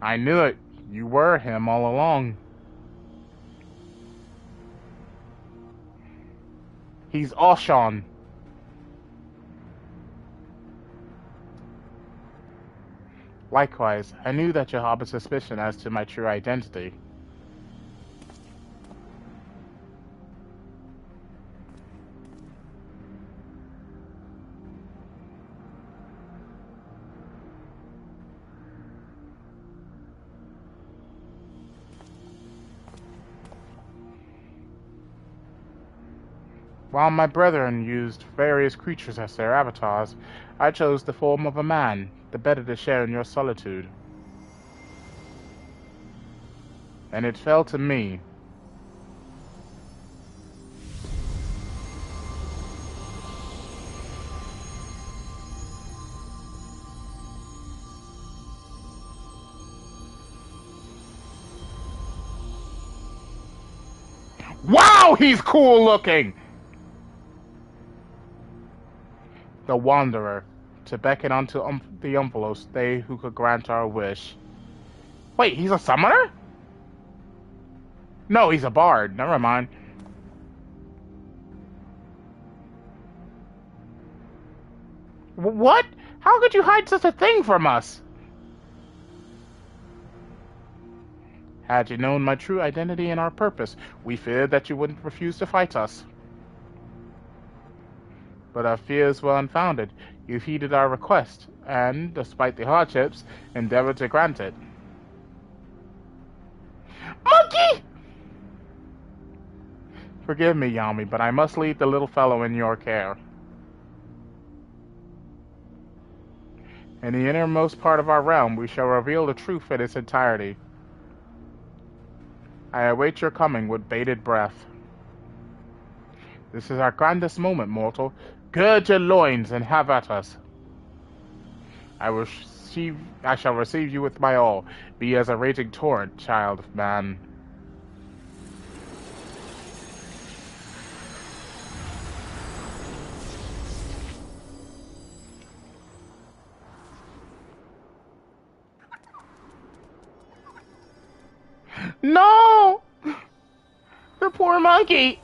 [SPEAKER 1] I knew it. You were him all along. He's Oshan. Likewise, I knew that you harbored suspicion as to my true identity. While my brethren used various creatures as their avatars, I chose the form of a man, the better to share in your solitude. And it fell to me. Wow, he's cool looking! The Wanderer, to beckon unto the Umphalos they who could grant our wish. Wait, he's a summoner? No, he's a bard. Never mind. What? How could you hide such a thing from us? Had you known my true identity and our purpose, we feared that you wouldn't refuse to fight us. But our fear is well unfounded. You heeded our request, and, despite the hardships, endeavored to grant it. Monkey! Forgive me, Yami, but I must leave the little fellow in your care. In the innermost part of our realm, we shall reveal the truth in its entirety. I await your coming with bated breath. This is our grandest moment, mortal. Gird your loins and have at us. I shall receive you with my all. Be as a raging torrent, child of man. No! The poor monkey!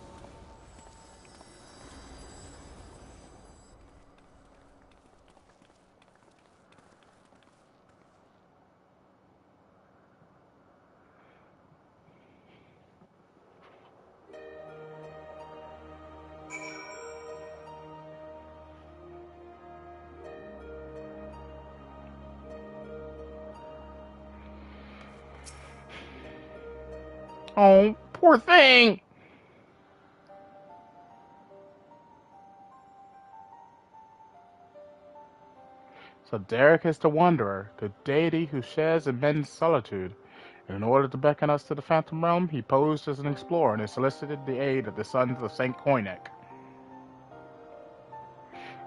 [SPEAKER 1] Oh, poor thing! So Derek is the Wanderer, the deity who shares in men's solitude. And in order to beckon us to the Phantom Realm, he posed as an explorer and solicited the aid of the sons of St. Koinek.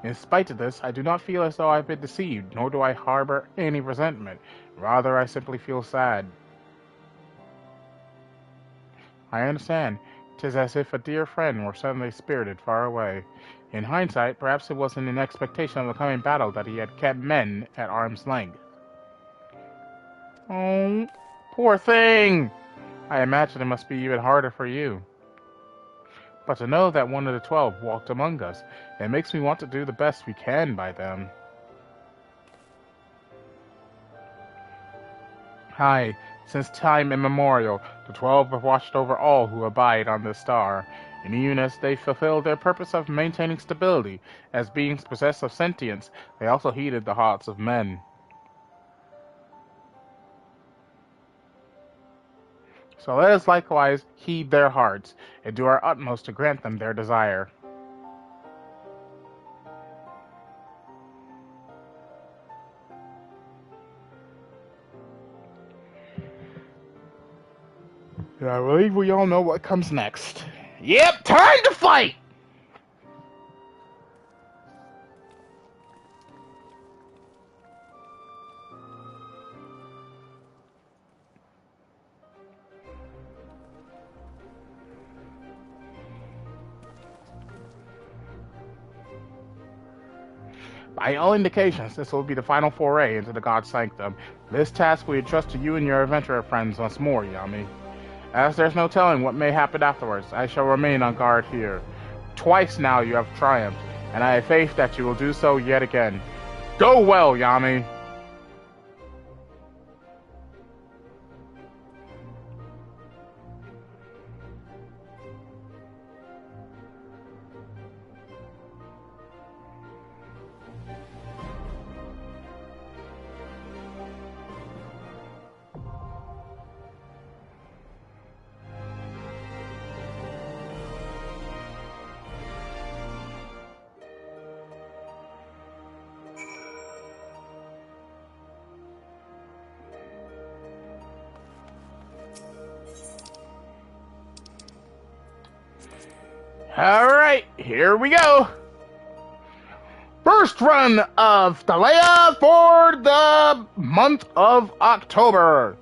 [SPEAKER 1] In spite of this, I do not feel as though I have been deceived, nor do I harbor any resentment. Rather, I simply feel sad. I understand. 'Tis as if a dear friend were suddenly spirited far away. In hindsight, perhaps it was in expectation of the coming battle that he had kept men at arm's length. Oh, poor thing! I imagine it must be even harder for you. But to know that one of the 12 walked among us, it makes me want to do the best we can by them. Aye, since time immemorial, the 12 have watched over all who abide on this star, and even as they fulfilled their purpose of maintaining stability, as beings possessed of sentience, they also heeded the hearts of men. So let us likewise heed their hearts, and do our utmost to grant them their desire. And I believe we all know what comes next. Yep, time to fight! By all indications, this will be the final foray into the God's Sanctum. This task we entrust to you and your adventurer friends once more, Yami. As there's no telling what may happen afterwards, I shall remain on guard here. Twice now you have triumphed, and I have faith that you will do so yet again. Go well, Yami! Alright, here we go! First run of Thalea for the month of October!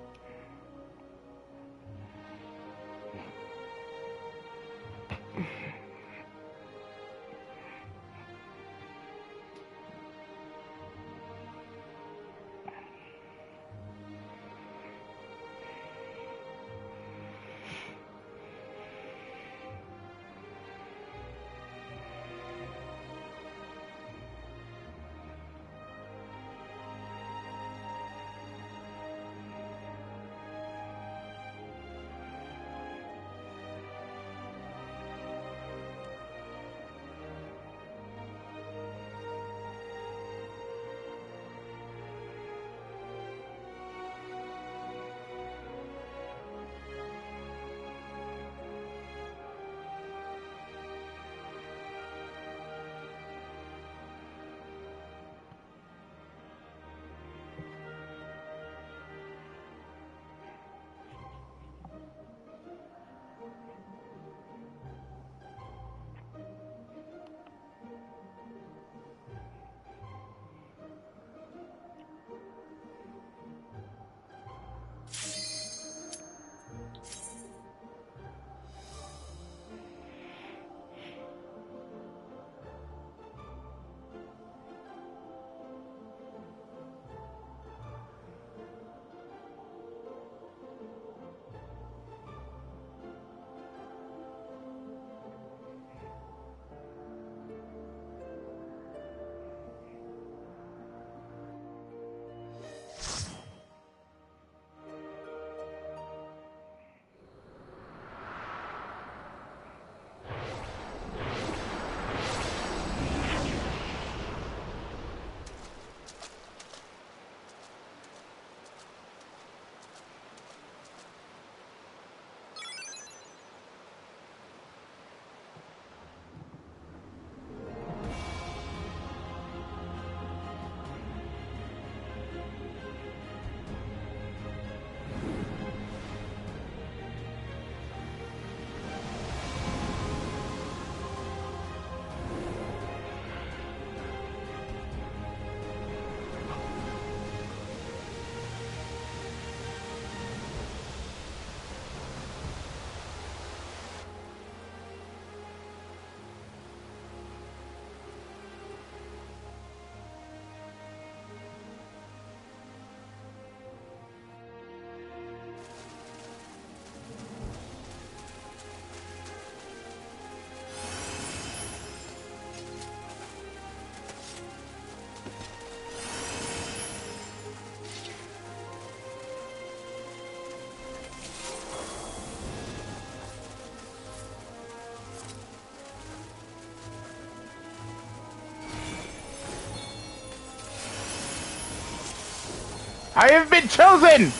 [SPEAKER 1] I have been chosen!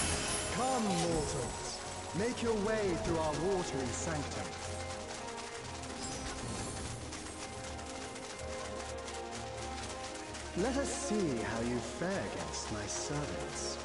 [SPEAKER 10] Come, mortals. Make your way through our watery sanctum. Let us see how you fare against my servants.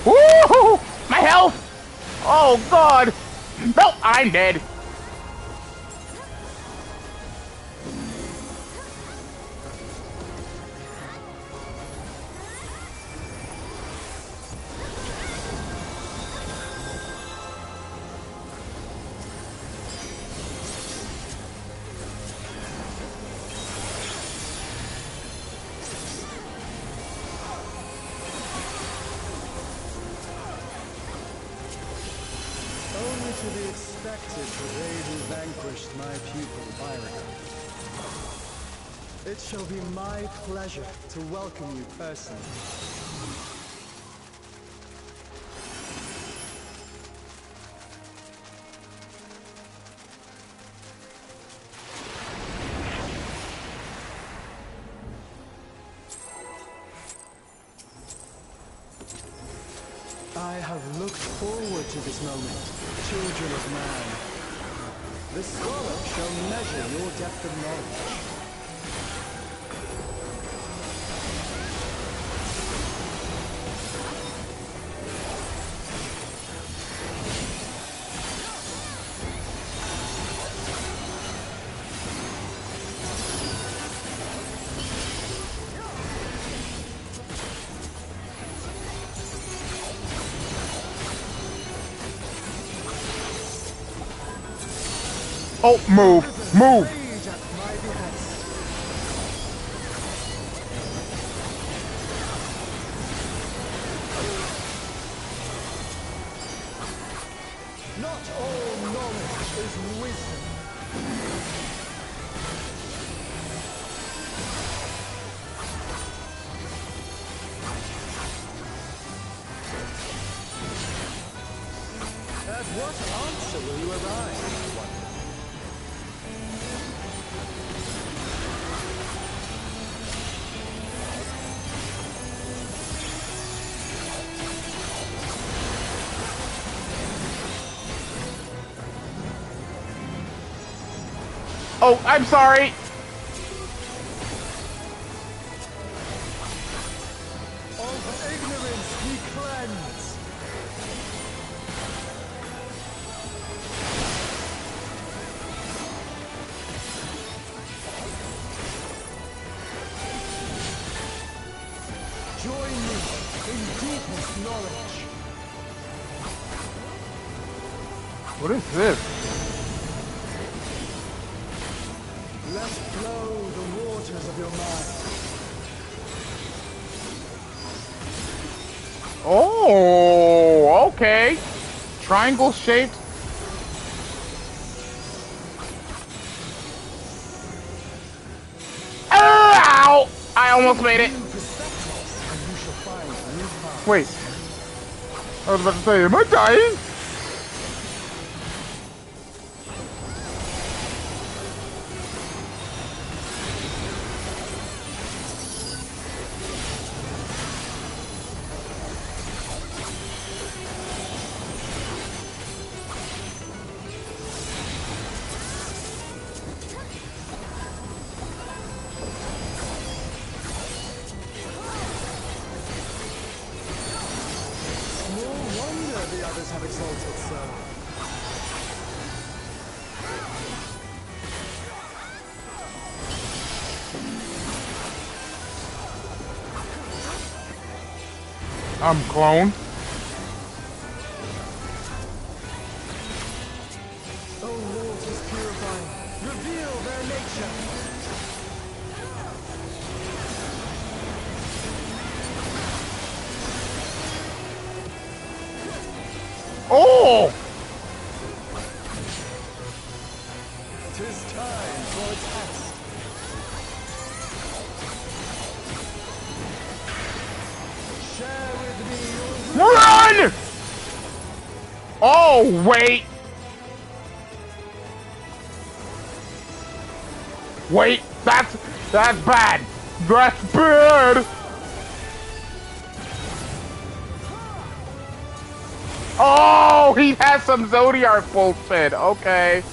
[SPEAKER 1] Woo! My health! Oh god! No, I'm dead.
[SPEAKER 10] Only to be expected for they who vanquished my pupil Byraga. It shall be my pleasure to welcome you personally. I have looked forward to this moment, children of man. The scholar shall measure your depth of knowledge.
[SPEAKER 1] Oh, move! Move!
[SPEAKER 10] Rage at my behest. Not all knowledge is wisdom. At what answer will you arrive, I wonder?
[SPEAKER 1] Oh, I'm sorry!
[SPEAKER 10] Of ignorance be cleansed. Join me in deepest knowledge.
[SPEAKER 1] What is this?
[SPEAKER 10] Let flow the waters of your mind.
[SPEAKER 1] Oh, okay. Triangle shaped. Ow! I almost made it.
[SPEAKER 10] New perspectives, and you shall find new paths.
[SPEAKER 1] Wait. I was about to say, am I dying?
[SPEAKER 10] No wonder the others have exalted so.
[SPEAKER 1] I'm clone.
[SPEAKER 10] O waters purifying, reveal their nature.
[SPEAKER 1] Oh!
[SPEAKER 10] 'Tis time for a test. Share with me your
[SPEAKER 1] Run! Oh, wait. Wait, that's bad. That's bad. Oh, he has some Zodiac bullshit. Okay.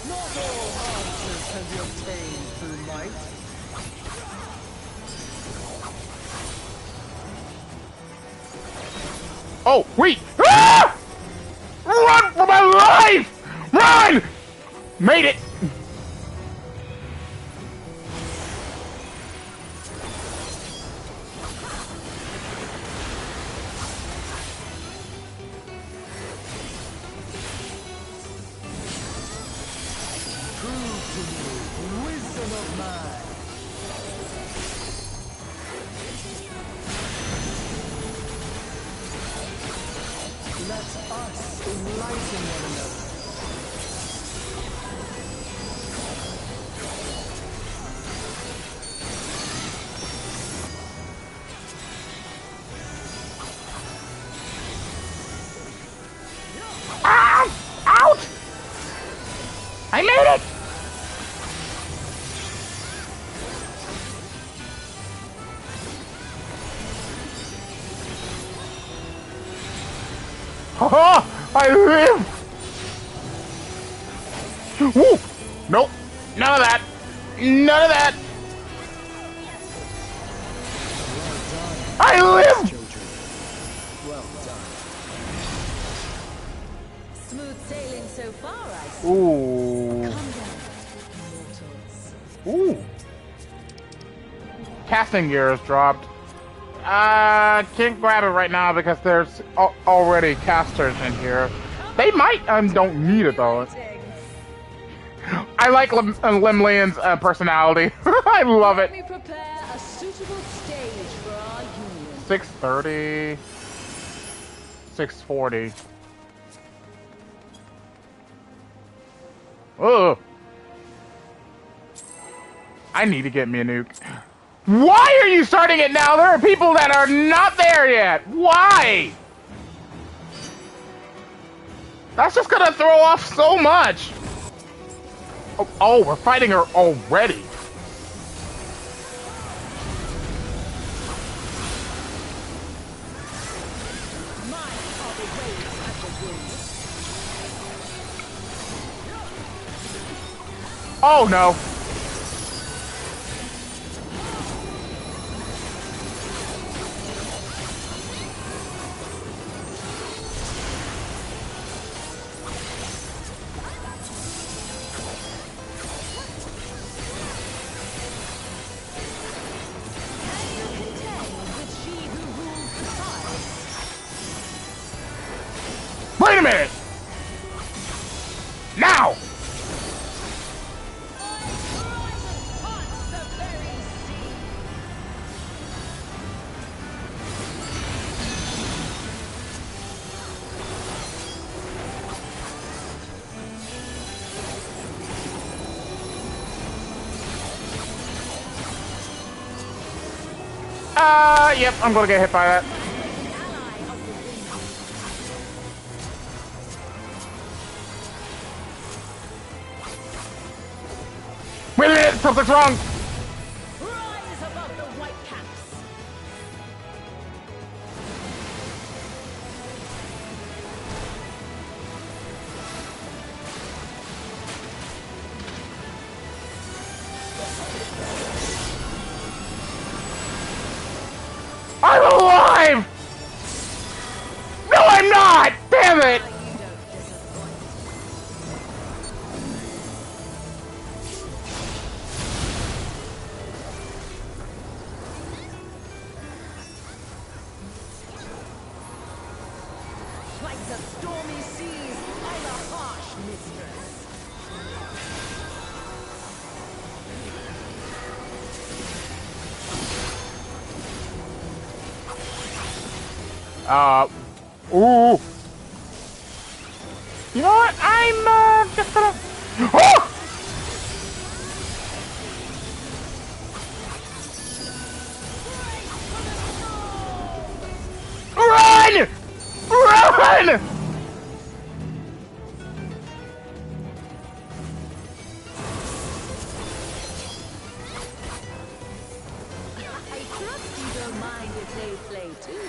[SPEAKER 10] Not all answers can be obtained through might.
[SPEAKER 1] Oh, wait! Ah! Run for my life! Run! Made it!
[SPEAKER 10] Prove to me wisdom of man. Let us enlighten one another.
[SPEAKER 1] Ah! Out! I made it! Haha! I live! Woo! Nope! None of that! None of that! I live!
[SPEAKER 10] Children, well done.
[SPEAKER 6] Smooth sailing so far, I see.
[SPEAKER 1] Ooh.
[SPEAKER 6] Come down, mortals.
[SPEAKER 1] Ooh. Casting gear is dropped. Can't grab it right now because there's already casters in here. They might, don't need it though. I like Limlian's personality. I love it.
[SPEAKER 6] Let me prepare a suitable stage for our union.
[SPEAKER 1] 6:30. 6:40. Ugh. I need to get me a nuke. Why are you starting it now? There are people that are not there yet. Why? That's just gonna throw off so much. Oh, we're fighting her already. Oh no. Wait a minute! Now! Yep, I'm gonna get hit by that. Wait a minute, something's wrong!
[SPEAKER 6] Rise above the white caps.
[SPEAKER 1] I'm alive! No, I'm not! Damn it!
[SPEAKER 8] the stormy seas, I'm a harsh mistress.
[SPEAKER 1] Ooh. You know what? I'm just gonna. Oh! Run! Run!
[SPEAKER 8] I trust you don't mind if they play too.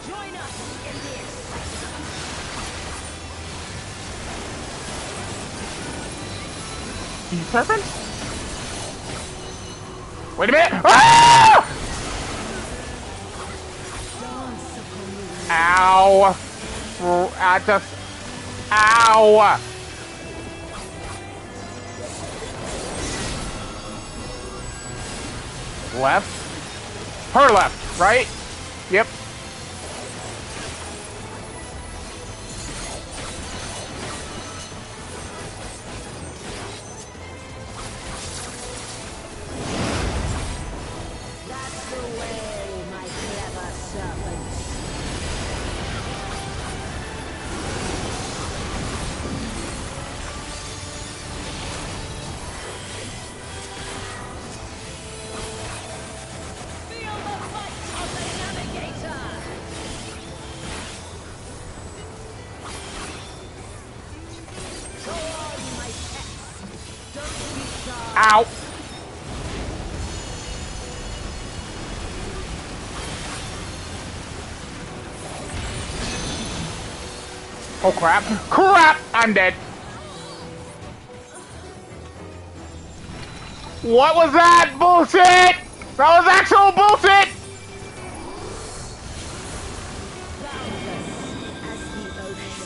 [SPEAKER 8] Join us in the excitement.
[SPEAKER 1] You serpent? Wait a minute! Ah! Ow! I just... Ow! Left? Her left, right? Yep.
[SPEAKER 6] That's the way, my clever serpent.
[SPEAKER 8] Feel the fight of the navigator! Go on, my pets. Don't be shy.
[SPEAKER 1] Ow! Oh crap! Crap! I'm dead! What was that bullshit? That was actual bullshit!
[SPEAKER 6] As the ocean.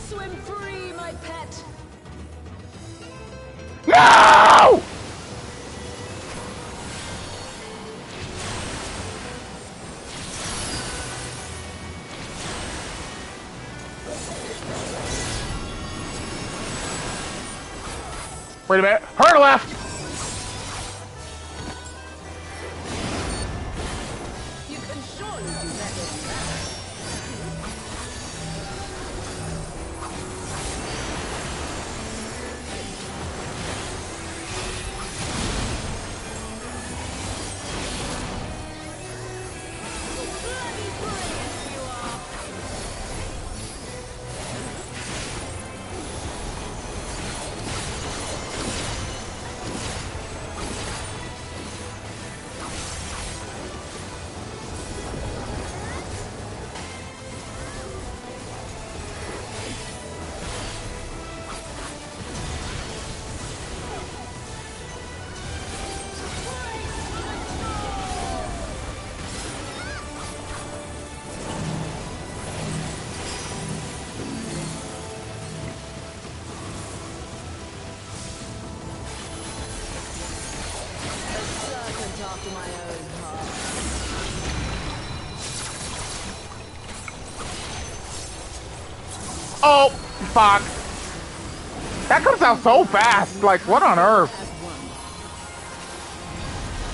[SPEAKER 8] Swim free, my pet.
[SPEAKER 1] No! Wait a minute. Her left!
[SPEAKER 8] You can surely do better than that. Bloody brilliant you are. After my own heart.
[SPEAKER 1] Oh, fuck. That comes out so fast. Like, what on earth?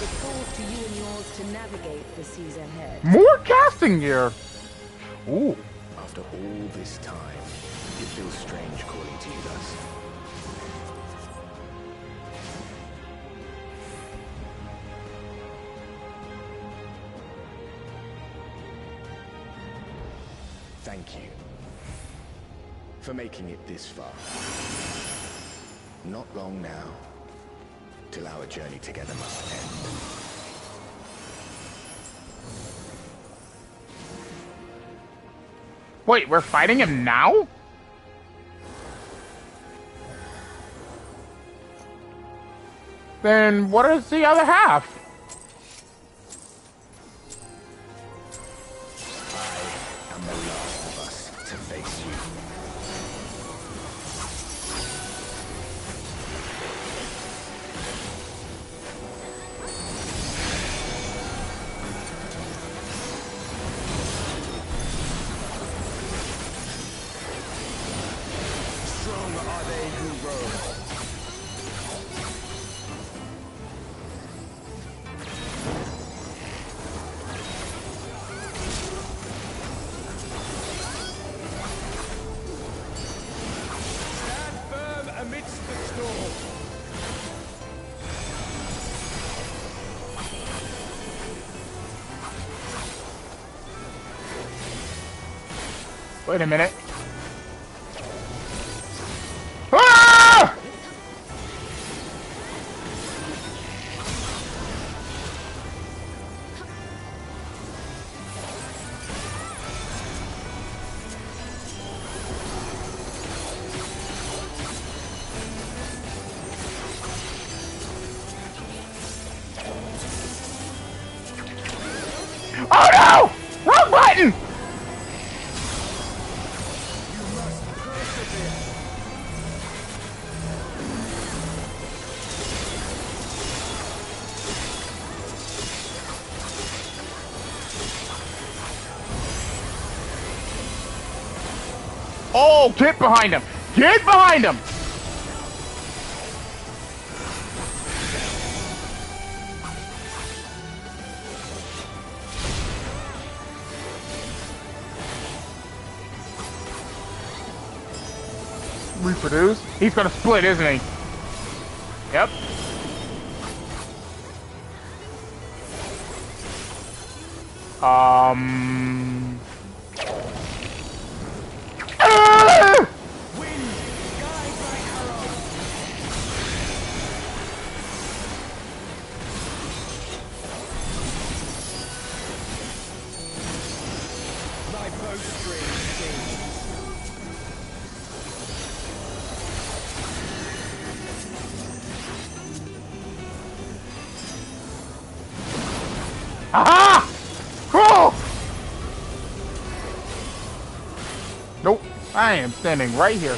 [SPEAKER 6] It falls to you and yours to navigate the seas ahead.
[SPEAKER 1] More casting gear. Ooh.
[SPEAKER 11] After all this time, it feels strange calling to you thus. Thank you for making it this far. Not long now, till our journey together must end.
[SPEAKER 1] Wait, we're fighting him now? Then what is the other half?
[SPEAKER 11] I am
[SPEAKER 1] Wait a minute. Ah! Oh no! Wrong button! Oh, get behind him! Get behind him! Reproduce? He's gonna split, isn't he? Yep. Aha! Oh! Nope. I am standing right here.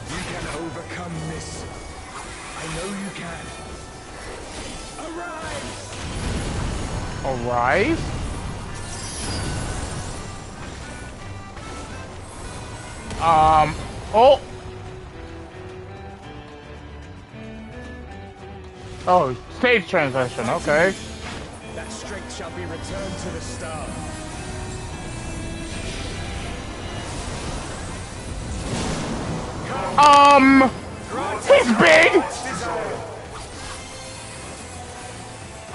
[SPEAKER 11] You can overcome this. I know you can. Arise!
[SPEAKER 1] Arise? Oh! Oh, stage transition, okay.
[SPEAKER 11] That strength shall be returned to the star.
[SPEAKER 1] He's big!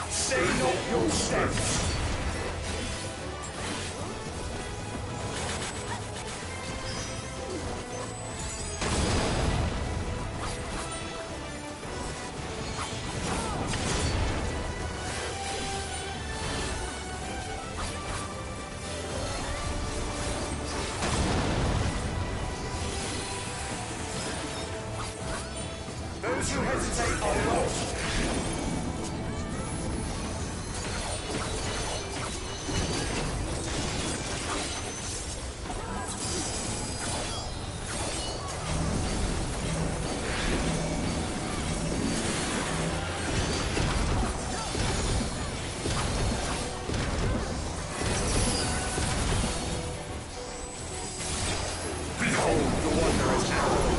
[SPEAKER 11] Stay not your steps. Those who hesitate are lost. Behold the Wanderer's arrow.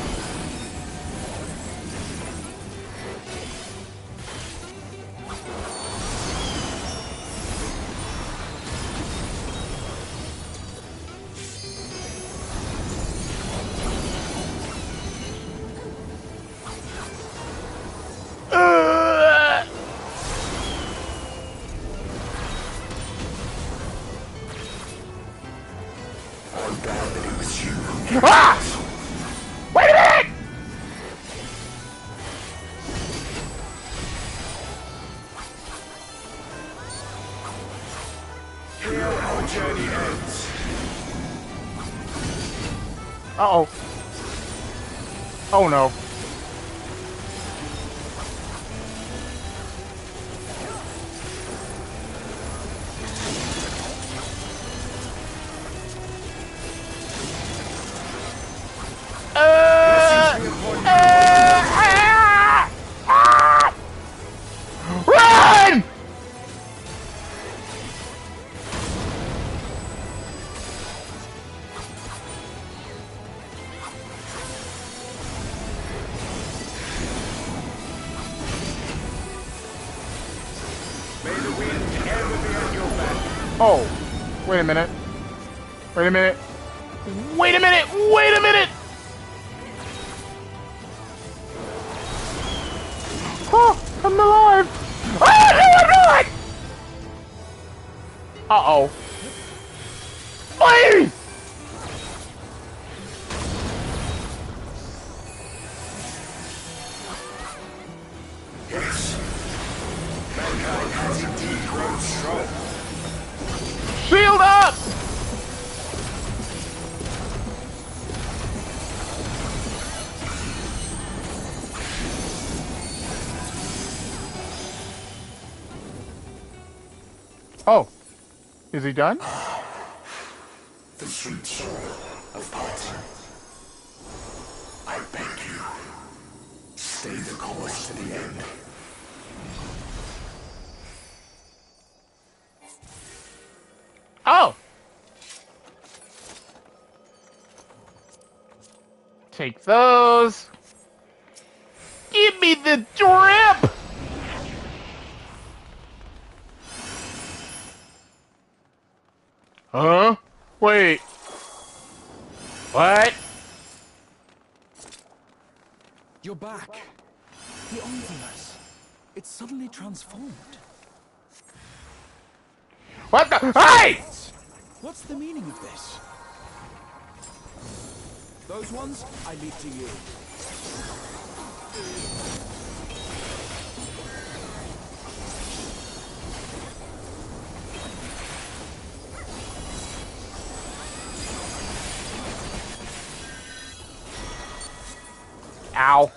[SPEAKER 11] I'm glad that it was you.
[SPEAKER 1] Ah! Wait a minute!
[SPEAKER 11] Here our journey ends.
[SPEAKER 1] Uh-oh. Oh no. Run!
[SPEAKER 11] May the wind ever be at your back.
[SPEAKER 1] Oh, wait a minute. Wait a minute. Wait a minute! Wait a minute! Oh, I'm alive! Ah, no, I'm not! Uh-oh. Please!
[SPEAKER 11] Yes. Mankind has indeed grown strong.
[SPEAKER 1] Shield up! Oh. Is he done?
[SPEAKER 11] The sweet sorrow of parting. I beg you, stay the course to the end.
[SPEAKER 1] Oh! Take those. Give me the drip! Huh? Wait. What?
[SPEAKER 10] You're back. The Omniverse. It's suddenly transformed.
[SPEAKER 1] What the? Hey!
[SPEAKER 10] What's the meaning of this? Those ones, I leave to you.
[SPEAKER 1] Ow.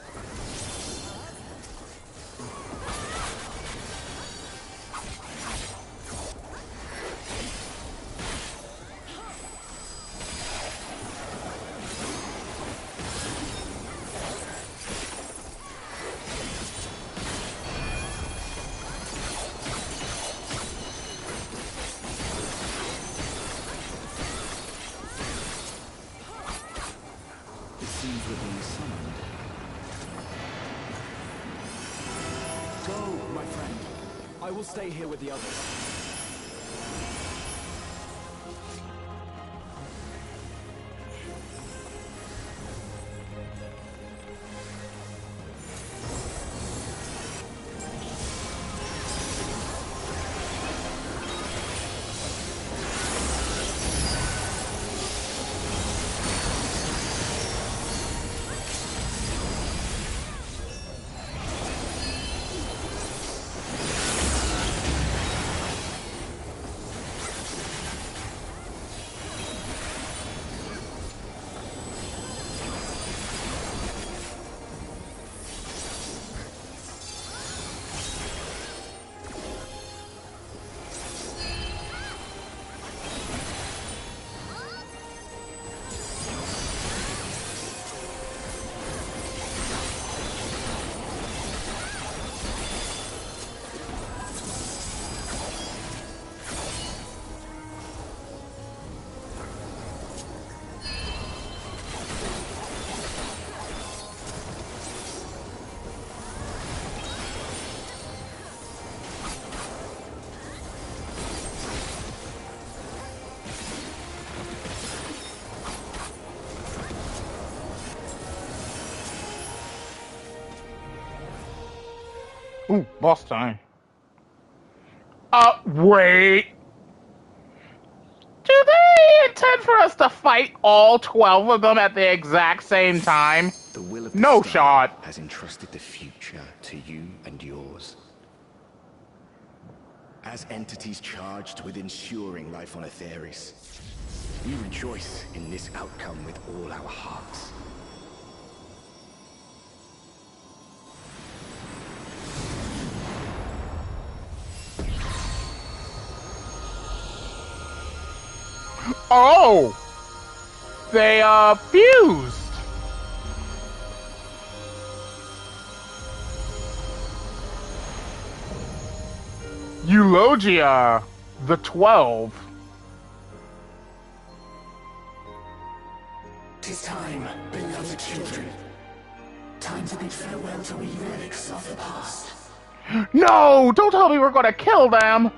[SPEAKER 10] It seems we're being summoned. Go, my friend. I will stay here with the others.
[SPEAKER 1] Ooh, boss time. Wait. Do they intend for us to fight all 12 of them at the exact same time?
[SPEAKER 12] The will of the
[SPEAKER 1] No
[SPEAKER 12] star
[SPEAKER 1] shot.
[SPEAKER 12] has entrusted the future to you and yours. As entities charged with ensuring life on Aetheris, we rejoice in this outcome with all our hearts.
[SPEAKER 1] Oh! They, fused! Eulogia, the 12.
[SPEAKER 11] 'Tis time, beloved children. Time to bid farewell to we relics of the past.
[SPEAKER 1] No! Don't tell me we're gonna kill them!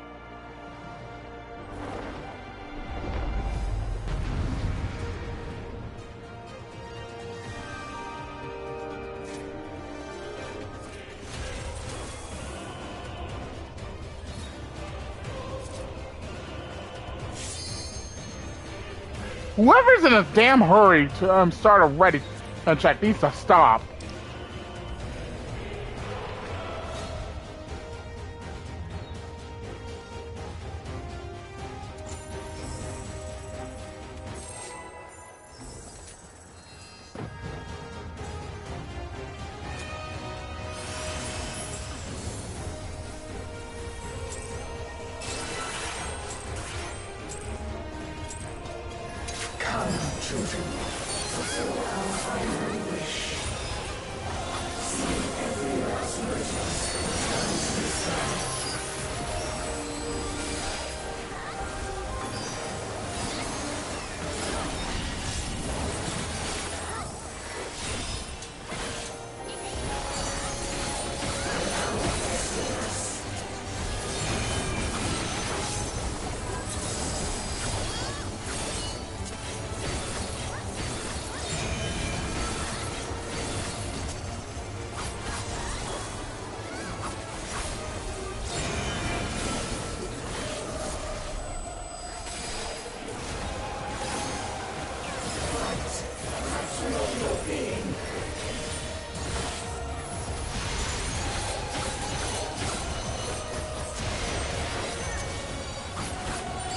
[SPEAKER 1] Whoever's in a damn hurry to start a ready check needs to stop.
[SPEAKER 11] Come, children, fulfill our final wish. See every last radiance return to the sun.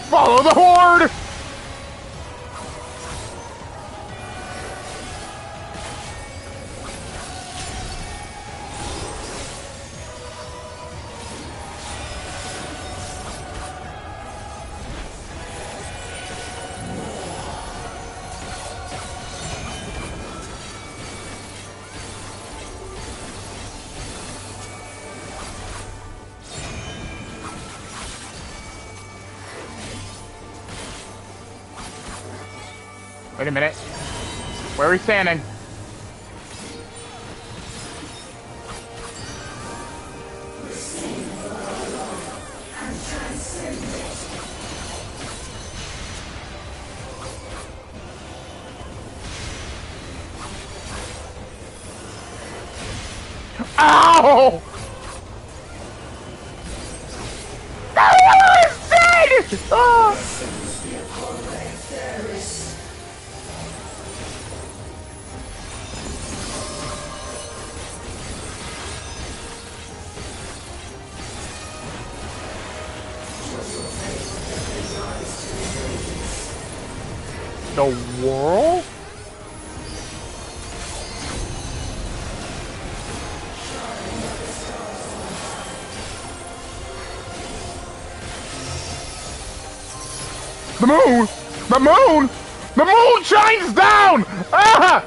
[SPEAKER 1] Follow the horde! Wait a minute. Where are we standing? Ow! That was dead! Oh! The world? The moon! The moon! The moon shines down! Ah!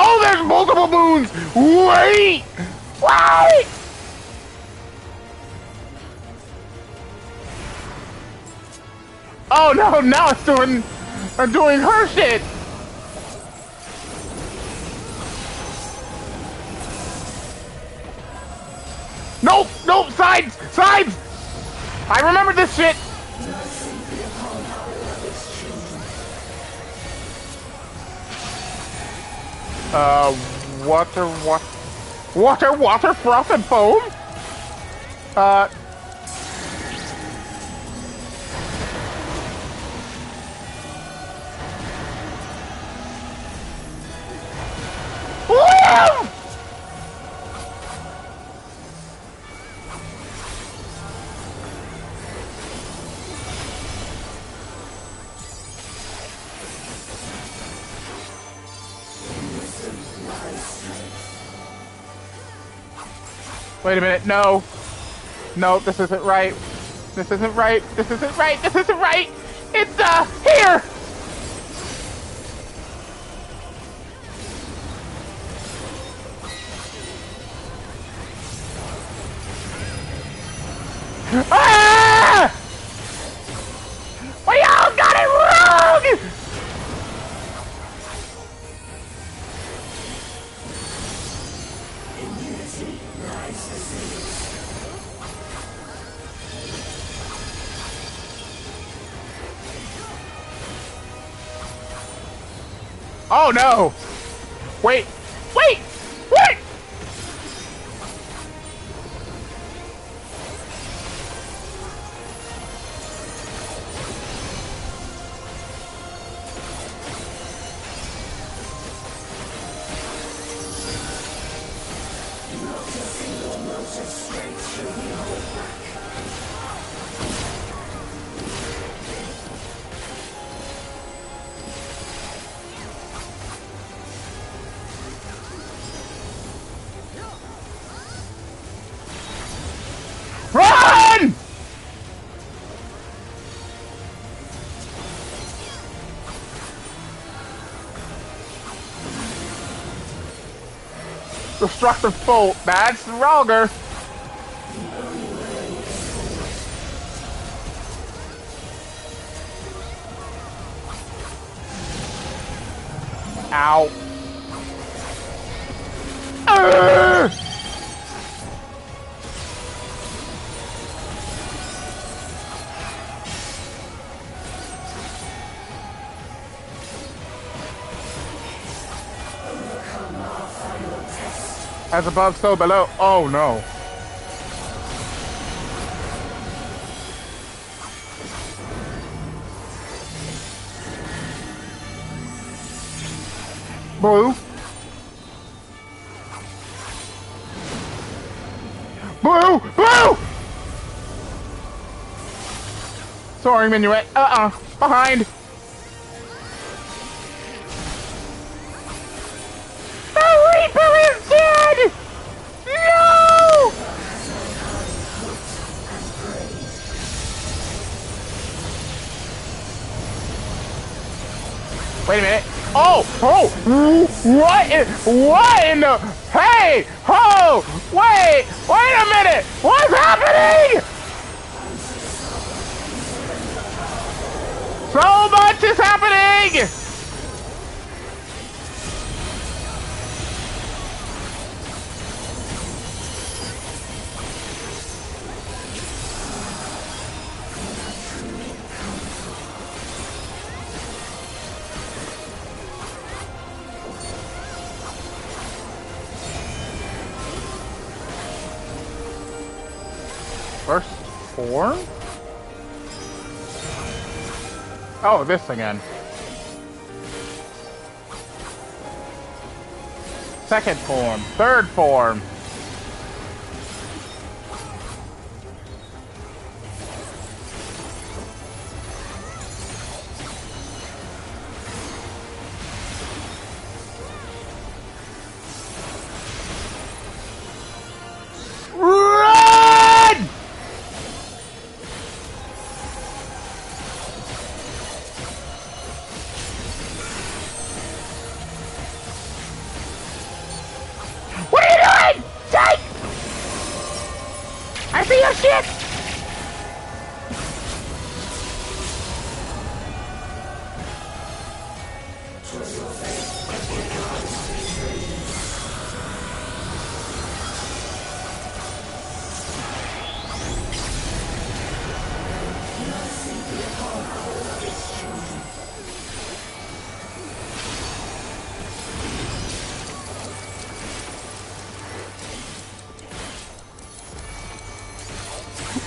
[SPEAKER 1] Oh, there's multiple moons! Wait! Wait! Oh no, now it's doing her shit! Nope! Nope! Sides! Sides! I remember this shit! Water, froth, and foam? Wait a minute, no. No, this isn't right. This isn't right. This isn't right. This isn't right. It's, here! Ah! We all got it wrong! Oh no! Wait! Wait! Wait! Run! Destructive bolt. That's stronger. Ow. Urgh! As above, so below. Oh no. Blue. Blue! Blue! Sorry, Minuet. Behind. The Reaper is dead! No! Wait a minute. Oh! What in the... Hey! Oh! Wait a minute! What's happening? So much is happening! First form? Oh, this again. Second form. Third form. Run! What are you doing? Jake! I see your shit!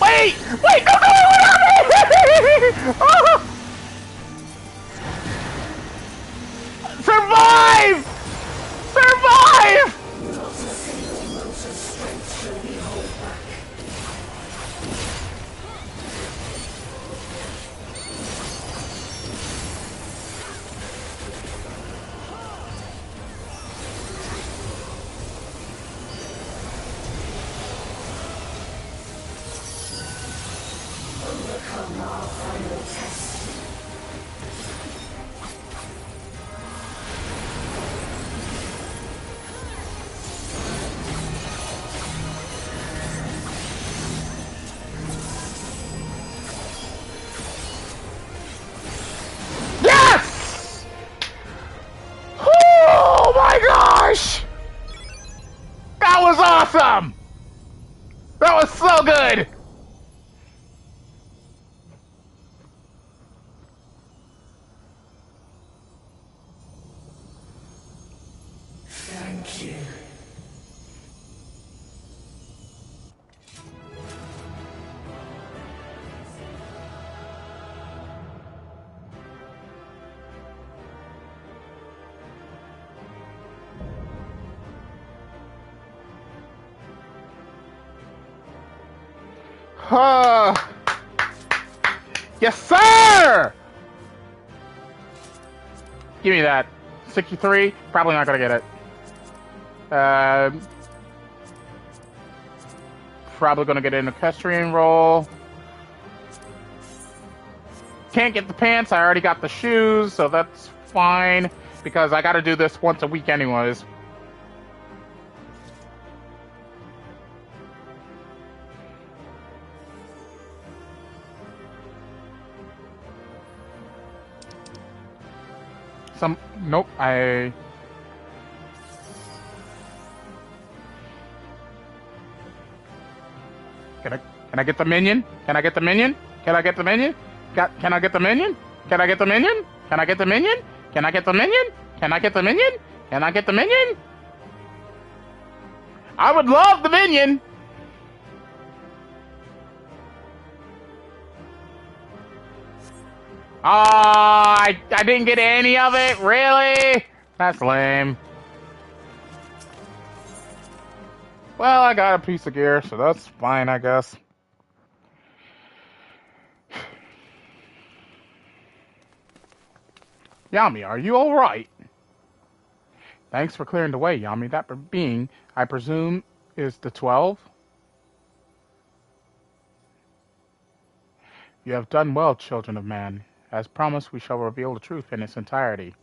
[SPEAKER 1] Wait! Wait! Go! Oh! Survive! Survive! Yes! Oh my gosh! That was awesome! That was so good! Yes, sir! Give me that. 63? Probably not gonna get it. Probably gonna get an equestrian roll. Can't get the pants, I already got the shoes, so that's fine. Because I gotta do this once a week anyways. Nope, Can I get the minion? Can I get the minion? Can I get the minion? Can I get the minion? Can I get the minion? Can I get the minion? Can I get the minion? Can I get the minion? Can I get the minion? I would love the minion! Oh, I didn't get any of it? Really? That's lame. Well, I got a piece of gear, so that's fine, I guess. Yami, are you alright? Thanks for clearing the way, Yami. That being, I presume, is the 12? You have done well, children of man. As promised, we shall reveal the truth in its entirety.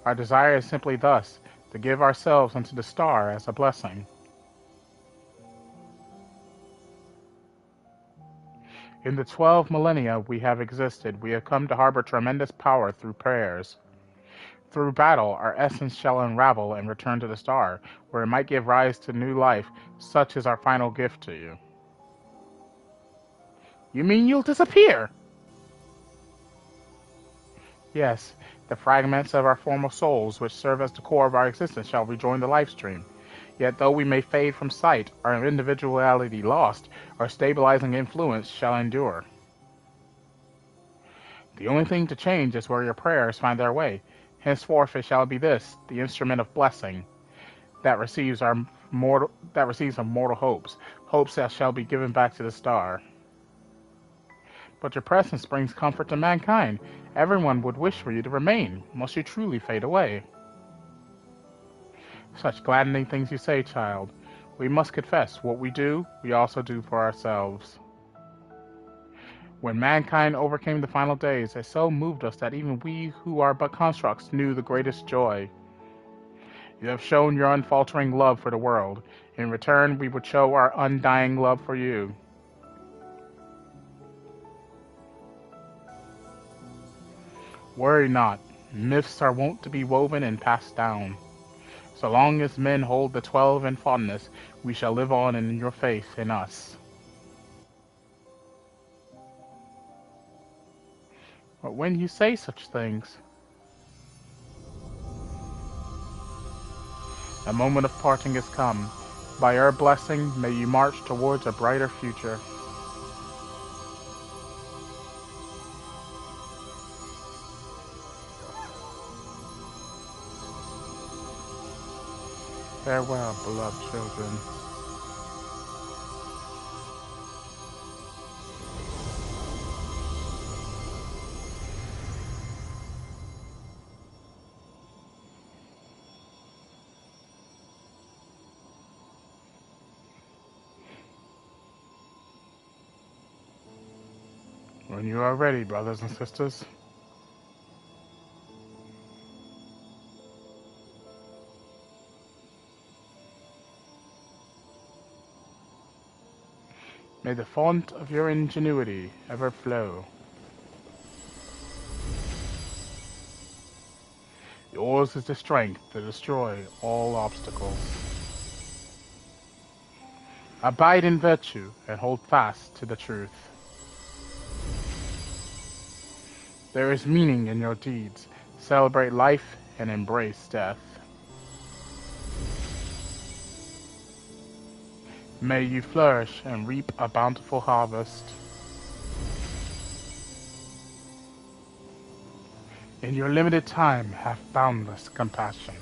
[SPEAKER 1] Our desire is simply thus, to give ourselves unto the star as a blessing. In the 12 millennia we have existed, we have come to harbor tremendous power through prayers. Through battle, our essence shall unravel and return to the star, where it might give rise to new life. Such is our final gift to you. You mean you'll disappear? Yes, the fragments of our former souls, which serve as the core of our existence, shall rejoin the life stream. Yet though we may fade from sight, our individuality lost, our stabilizing influence shall endure. The only thing to change is where your prayers find their way. Henceforth it shall be this, the instrument of blessing, that receives our mortal hopes, hopes that shall be given back to the star. But your presence brings comfort to mankind. Everyone would wish for you to remain, must you truly fade away. Such gladdening things you say, child. We must confess, what we do, we also do for ourselves. When mankind overcame the final days, it so moved us that even we who are but constructs knew the greatest joy. You have shown your unfaltering love for the world. In return, we would show our undying love for you. Worry not. Myths are wont to be woven and passed down. So long as men hold the 12 in fondness, we shall live on in your faith in us. But when you say such things, the moment of parting has come. By your blessing, may you march towards a brighter future. Farewell, beloved children. When you are ready, brothers and sisters. May the font of your ingenuity ever flow. Yours is the strength to destroy all obstacles. Abide in virtue and hold fast to the truth. There is meaning in your deeds. Celebrate life and embrace death. May you flourish and reap a bountiful harvest. In your limited time, have boundless compassion.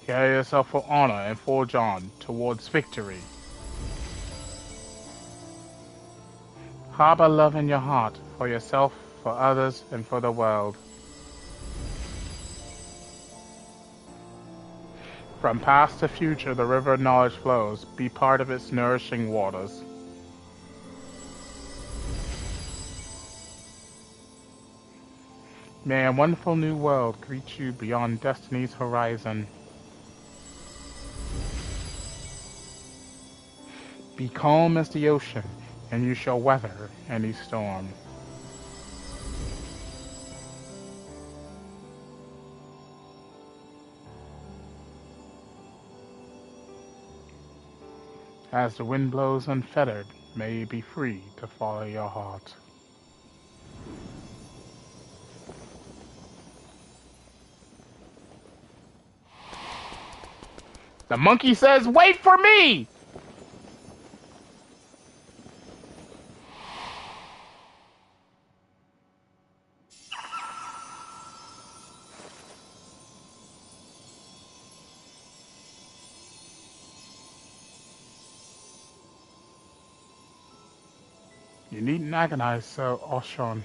[SPEAKER 1] Carry yourself with honor and forge on towards victory. Harbor love in your heart for yourself, for others, and for the world. From past to future, the river of knowledge flows. Be part of its nourishing waters. May a wonderful new world greet you beyond destiny's horizon. Be calm as the ocean, and you shall weather any storm. As the wind blows unfettered, may you be free to follow your heart. The monkey says, "Wait for me!" You needn't agonize, Sir Oshon.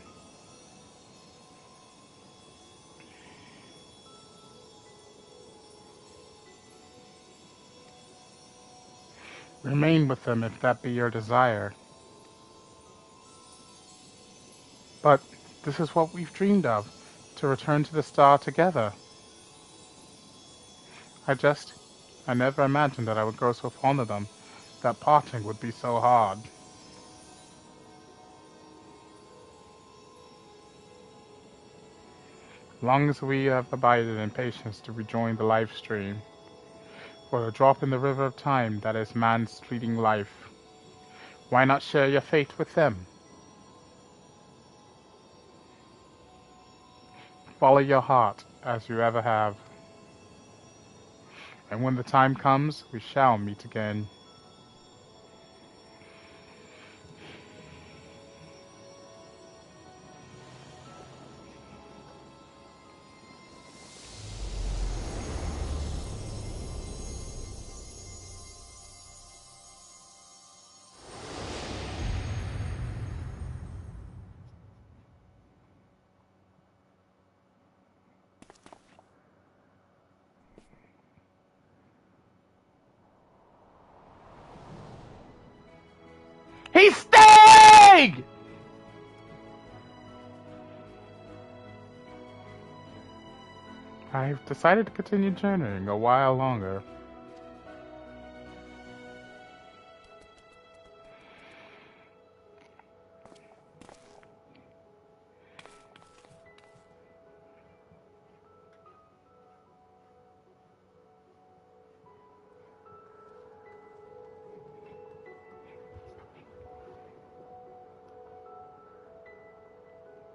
[SPEAKER 1] Remain with them if that be your desire. But this is what we've dreamed of, to return to the star together. I never imagined that I would grow so fond of them, that parting would be so hard. Long as we have abided in patience to rejoin the life stream, for a drop in the river of time that is man's fleeting life, why not share your fate with them? Follow your heart as you ever have. And when the time comes, we shall meet again. He's staying! I've decided to continue journeying a while longer.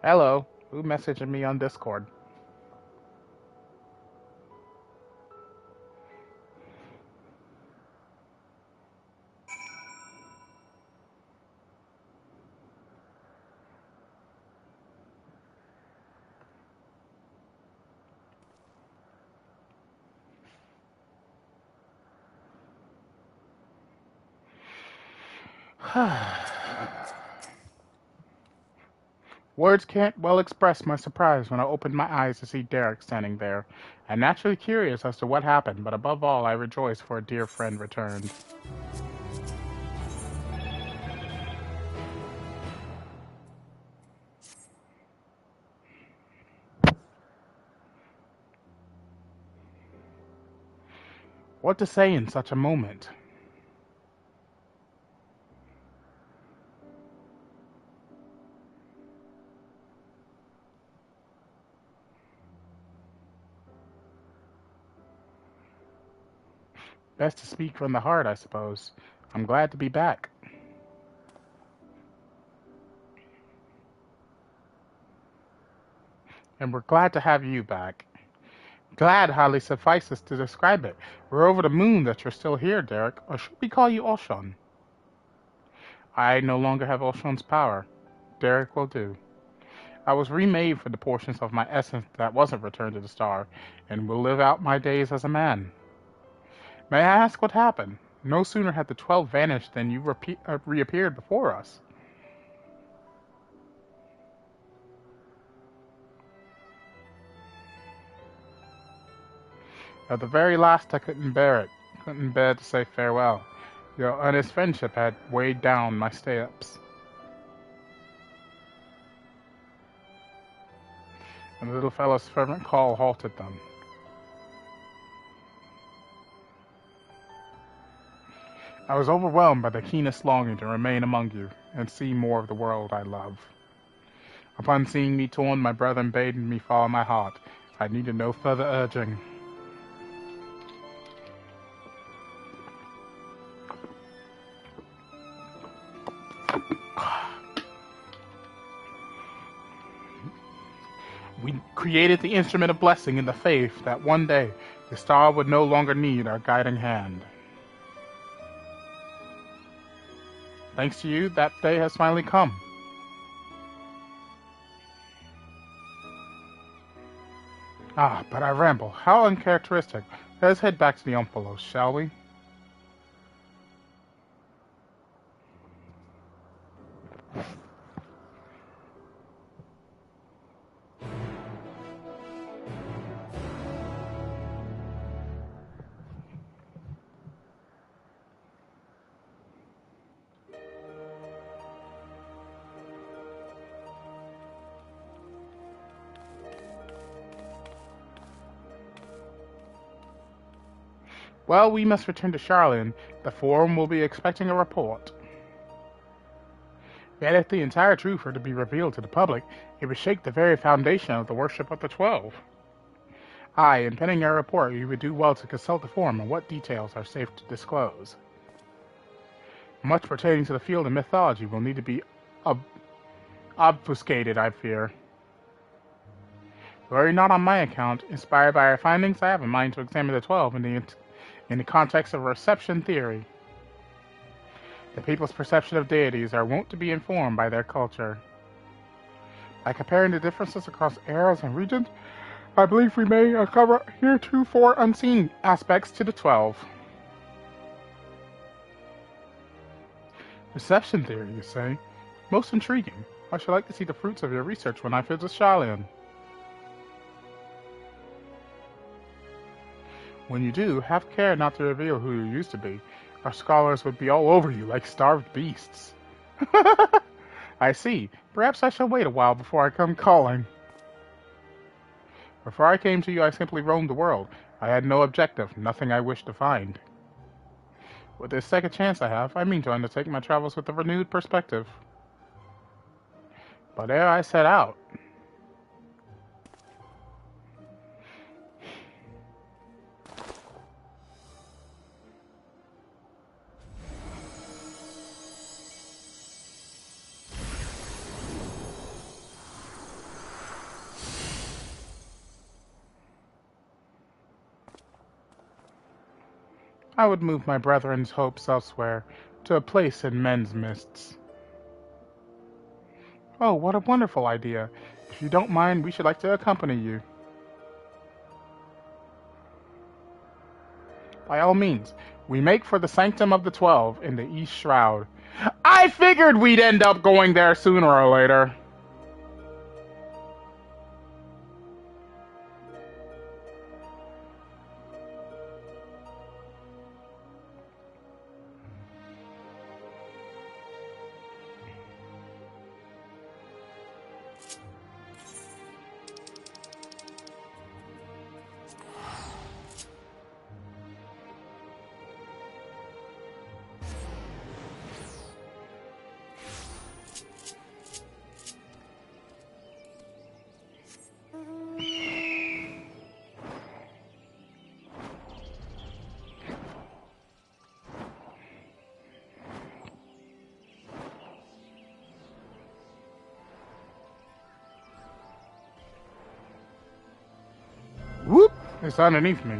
[SPEAKER 1] Hello, who messaged me on Discord? Words can't well express my surprise when I opened my eyes to see Derek standing there. I'm naturally curious as to what happened, but above all I rejoice for a dear friend returned. What to say in such a moment? Best to speak from the heart, I suppose. I'm glad to be back. And we're glad to have you back. Glad hardly suffices to describe it. We're over the moon that you're still here, Derek, or should we call you Oshon? I no longer have Oshon's power. Derek will do. I was remade for the portions of my essence that wasn't returned to the star, and will live out my days as a man. May I ask what happened? No sooner had the 12 vanished than you reappeared before us. At the very last, I couldn't bear it. Couldn't bear to say farewell. Your earnest friendship had weighed down my steps. And the little fellow's fervent call halted them. I was overwhelmed by the keenest longing to remain among you and see more of the world I love. Upon seeing me torn, my brethren bade me follow my heart. I needed no further urging. We created the instrument of blessing in the faith that one day the star would no longer need our guiding hand. Thanks to you, that day has finally come. Ah, but I ramble. How uncharacteristic. Let's head back to the Omphalos, shall we? Well, we must return to Charlene. The Forum will be expecting a report. Yet if the entire truth were to be revealed to the public, it would shake the very foundation of the worship of the 12. Aye, in penning our report, you would do well to consult the Forum on what details are safe to disclose. Much pertaining to the field of mythology will need to be obfuscated, I fear. Worry not on my account. Inspired by our findings, I have in mind to examine the 12 in the context of reception theory. The people's perception of deities are wont to be informed by their culture. By comparing the differences across eras and regions, I believe we may uncover heretofore unseen aspects to the 12. Reception theory, you say? Most intriguing. I should like to see the fruits of your research when I visit Shalian. When you do, have care not to reveal who you used to be. Our scholars would be all over you like starved beasts. I see. Perhaps I shall wait a while before I come calling. Before I came to you, I simply roamed the world. I had no objective, nothing I wished to find. With this second chance I have, I mean to undertake my travels with a renewed perspective. But ere I set out, I would move my brethren's hopes elsewhere, to a place in men's mists. Oh, what a wonderful idea. If you don't mind, we should like to accompany you. By all means, we make for the Sanctum of the 12 in the East Shroud. I figured we'd end up going there sooner or later. Whoop! It's underneath me.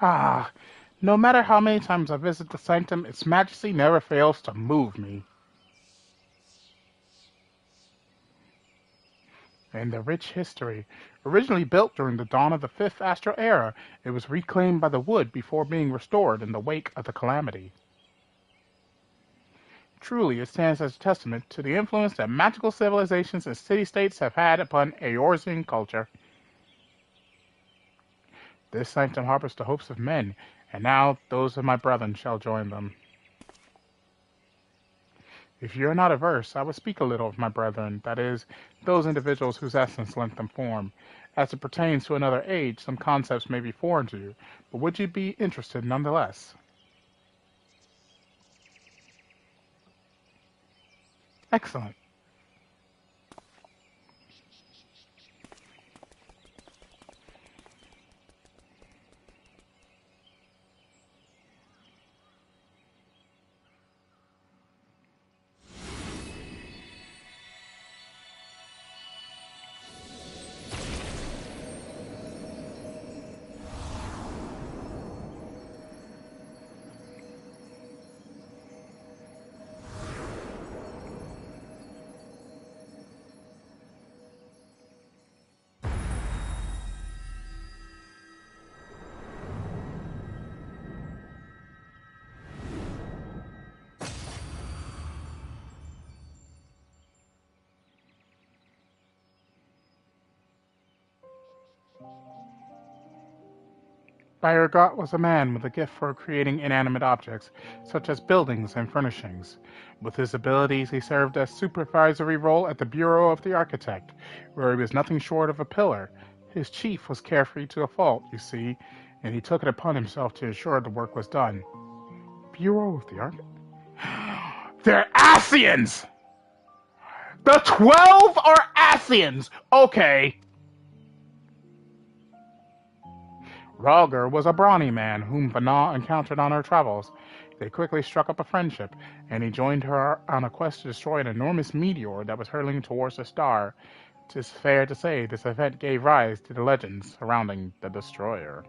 [SPEAKER 1] Ah, no matter how many times I visit the sanctum, its majesty never fails to move me. And the rich history. Originally built during the dawn of the Fifth Astral Era, it was reclaimed by the wood before being restored in the wake of the calamity. Truly, it stands as a testament to the influence that magical civilizations and city-states have had upon Eorzean culture. This sanctum harbors the hopes of men, and now those of my brethren shall join them. If you are not averse, I will speak a little of my brethren, that is, those individuals whose essence lent them form. As it pertains to another age, some concepts may be foreign to you, but would you be interested nonetheless? Excellent. Bayergot was a man with a gift for creating inanimate objects, such as buildings and furnishings. With his abilities, he served a supervisory role at the Bureau of the Architect, where he was nothing short of a pillar. His chief was carefree to a fault, you see, and he took it upon himself to ensure the work was done. Bureau of the Architect? They're Asians! The 12 are Asians! Okay. Rogger was a brawny man whom Vanna encountered on her travels. They quickly struck up a friendship, and he joined her on a quest to destroy an enormous meteor that was hurtling towards the star. 'Tis fair to say this event gave rise to the legends surrounding the destroyer.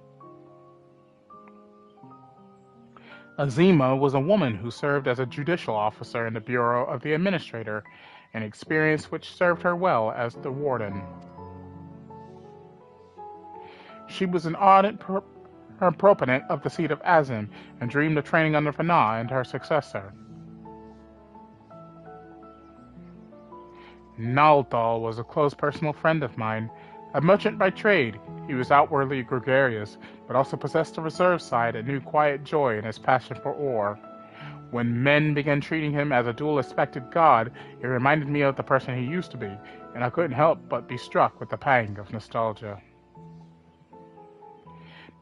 [SPEAKER 1] Azima was a woman who served as a judicial officer in the Bureau of the Administrator, an experience which served her well as the warden. She was an ardent proponent of the seat of Azim, and dreamed of training under Fana and her successor. Naltal was a close personal friend of mine. A merchant by trade, he was outwardly gregarious, but also possessed a reserved side and knew quiet joy in his passion for ore. When men began treating him as a dual-aspected god, it reminded me of the person he used to be, and I couldn't help but be struck with the pang of nostalgia.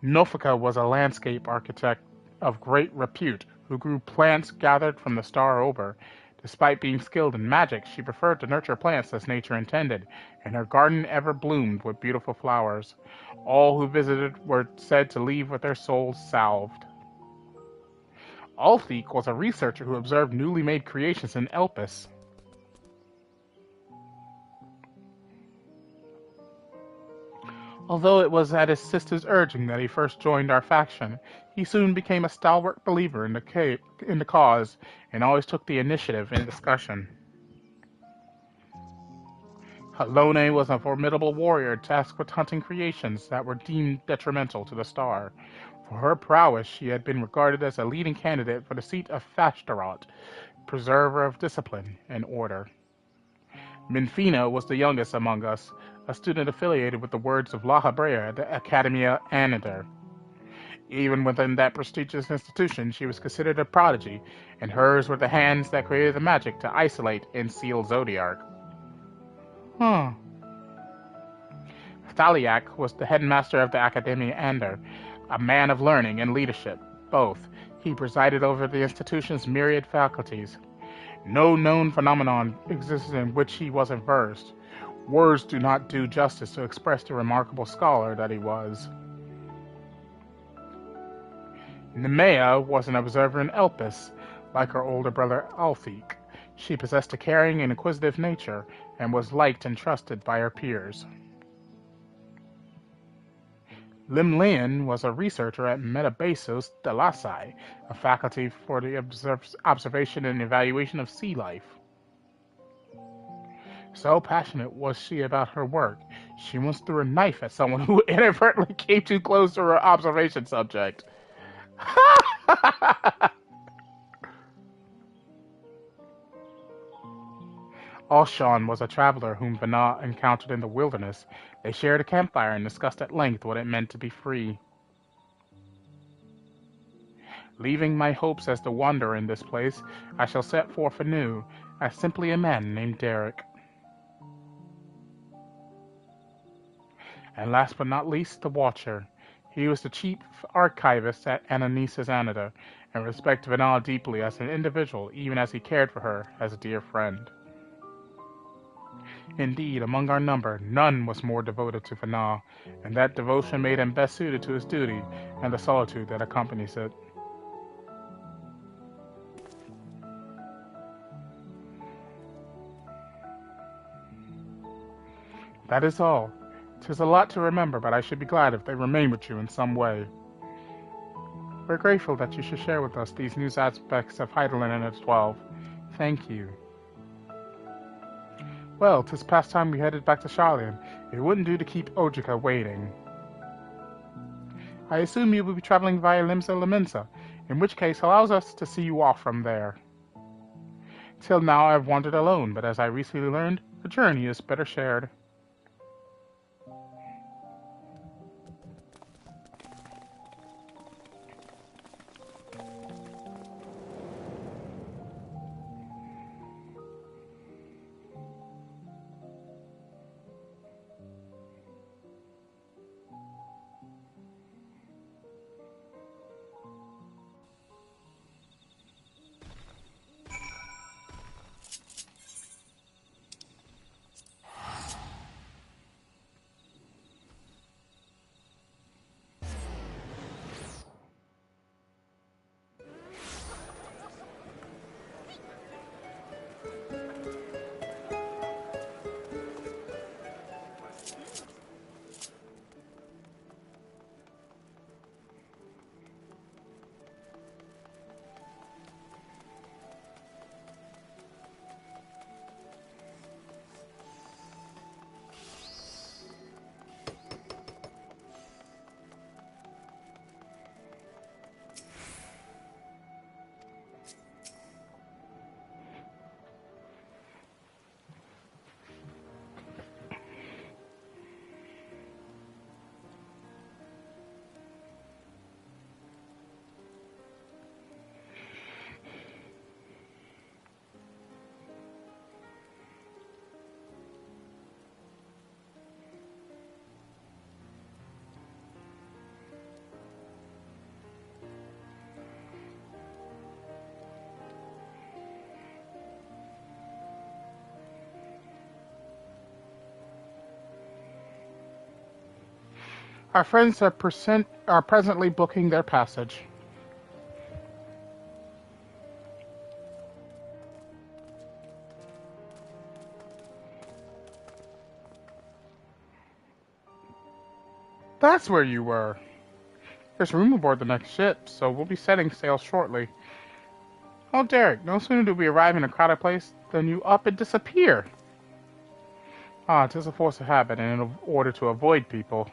[SPEAKER 1] Nofika was a landscape architect of great repute who grew plants gathered from the star Ober. Despite being skilled in magic, she preferred to nurture plants as nature intended, and her garden ever bloomed with beautiful flowers. All who visited were said to leave with their souls salved. Althik was a researcher who observed newly made creations in Elpis. Although it was at his sister's urging that he first joined our faction, he soon became a stalwart believer in the cause, and always took the initiative in discussion. Halone was a formidable warrior tasked with hunting creations that were deemed detrimental to the star. For her prowess, she had been regarded as a leading candidate for the seat of Fashtarot, preserver of discipline and order. Minfina was the youngest among us, a student affiliated with the Words of La Habrea at the Academia Anader. Even within that prestigious institution, she was considered a prodigy, and hers were the hands that created the magic to isolate and seal Zodiark. Thaliak was the headmaster of the Academia Ander, a man of learning and leadership, both. He presided over the institution's myriad faculties. No known phenomenon existed in which he wasn't versed. Words do not do justice to express the remarkable scholar that he was. Nemea was an observer in Elpis. Like her older brother Althik, she possessed a caring and inquisitive nature, and was liked and trusted by her peers. Lim Lian was a researcher at Metabasos Delasai, a faculty for the observation and evaluation of sea life. So passionate was she about her work, she once threw a knife at someone who inadvertently came too close to her observation subject. Alshon was a traveler whom Vana encountered in the wilderness. They shared a campfire and discussed at length what it meant to be free. Leaving my hopes as the wanderer in this place, I shall set forth anew, as simply a man named Derek. And last but not least, the Watcher. He was the chief archivist at Ananias Anida, and respected Vanal deeply as an individual, even as he cared for her as a dear friend. Indeed, among our number, none was more devoted to Vanal, and that devotion made him best suited to his duty and the solitude that accompanies it. That is all. 'Tis a lot to remember, but I should be glad if they remain with you in some way. We're grateful that you should share with us these new aspects of Heidelin and its 12. Thank you. Well, 'tis past time we headed back to Sharlayan. It wouldn't do to keep Ojika waiting. I assume you will be traveling via Limsa Laminsa, in which case allows us to see you off from there. Till now I have wandered alone, but as I recently learned, a journey is better shared. Our friends are presently booking their passage. That's where you were. There's room aboard the next ship, so we'll be setting sail shortly. Oh, Derek, no sooner do we arrive in a crowded place than you up and disappear. Ah, 'tis a force of habit, and in order to avoid people.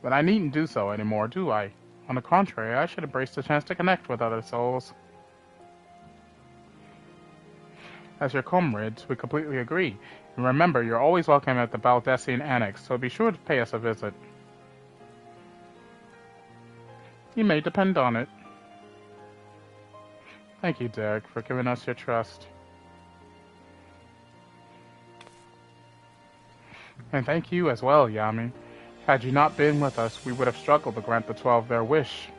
[SPEAKER 1] But I needn't do so anymore, do I? On the contrary, I should embrace the chance to connect with other souls. As your comrades, we completely agree. And remember, you're always welcome at the Baldessian Annex, so be sure to pay us a visit. You may depend on it. Thank you, Derek, for giving us your trust. And thank you as well, Yami. Had you not been with us, we would have struggled to grant the 12 their wish.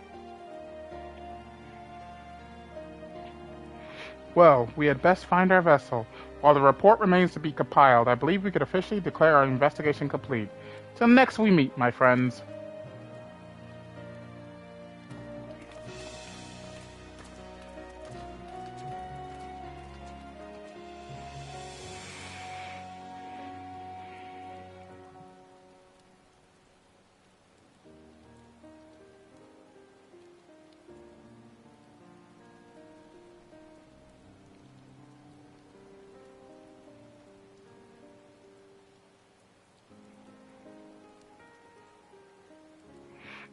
[SPEAKER 1] Well, we had best find our vessel. While the report remains to be compiled, I believe we could officially declare our investigation complete. Till next we meet, my friends.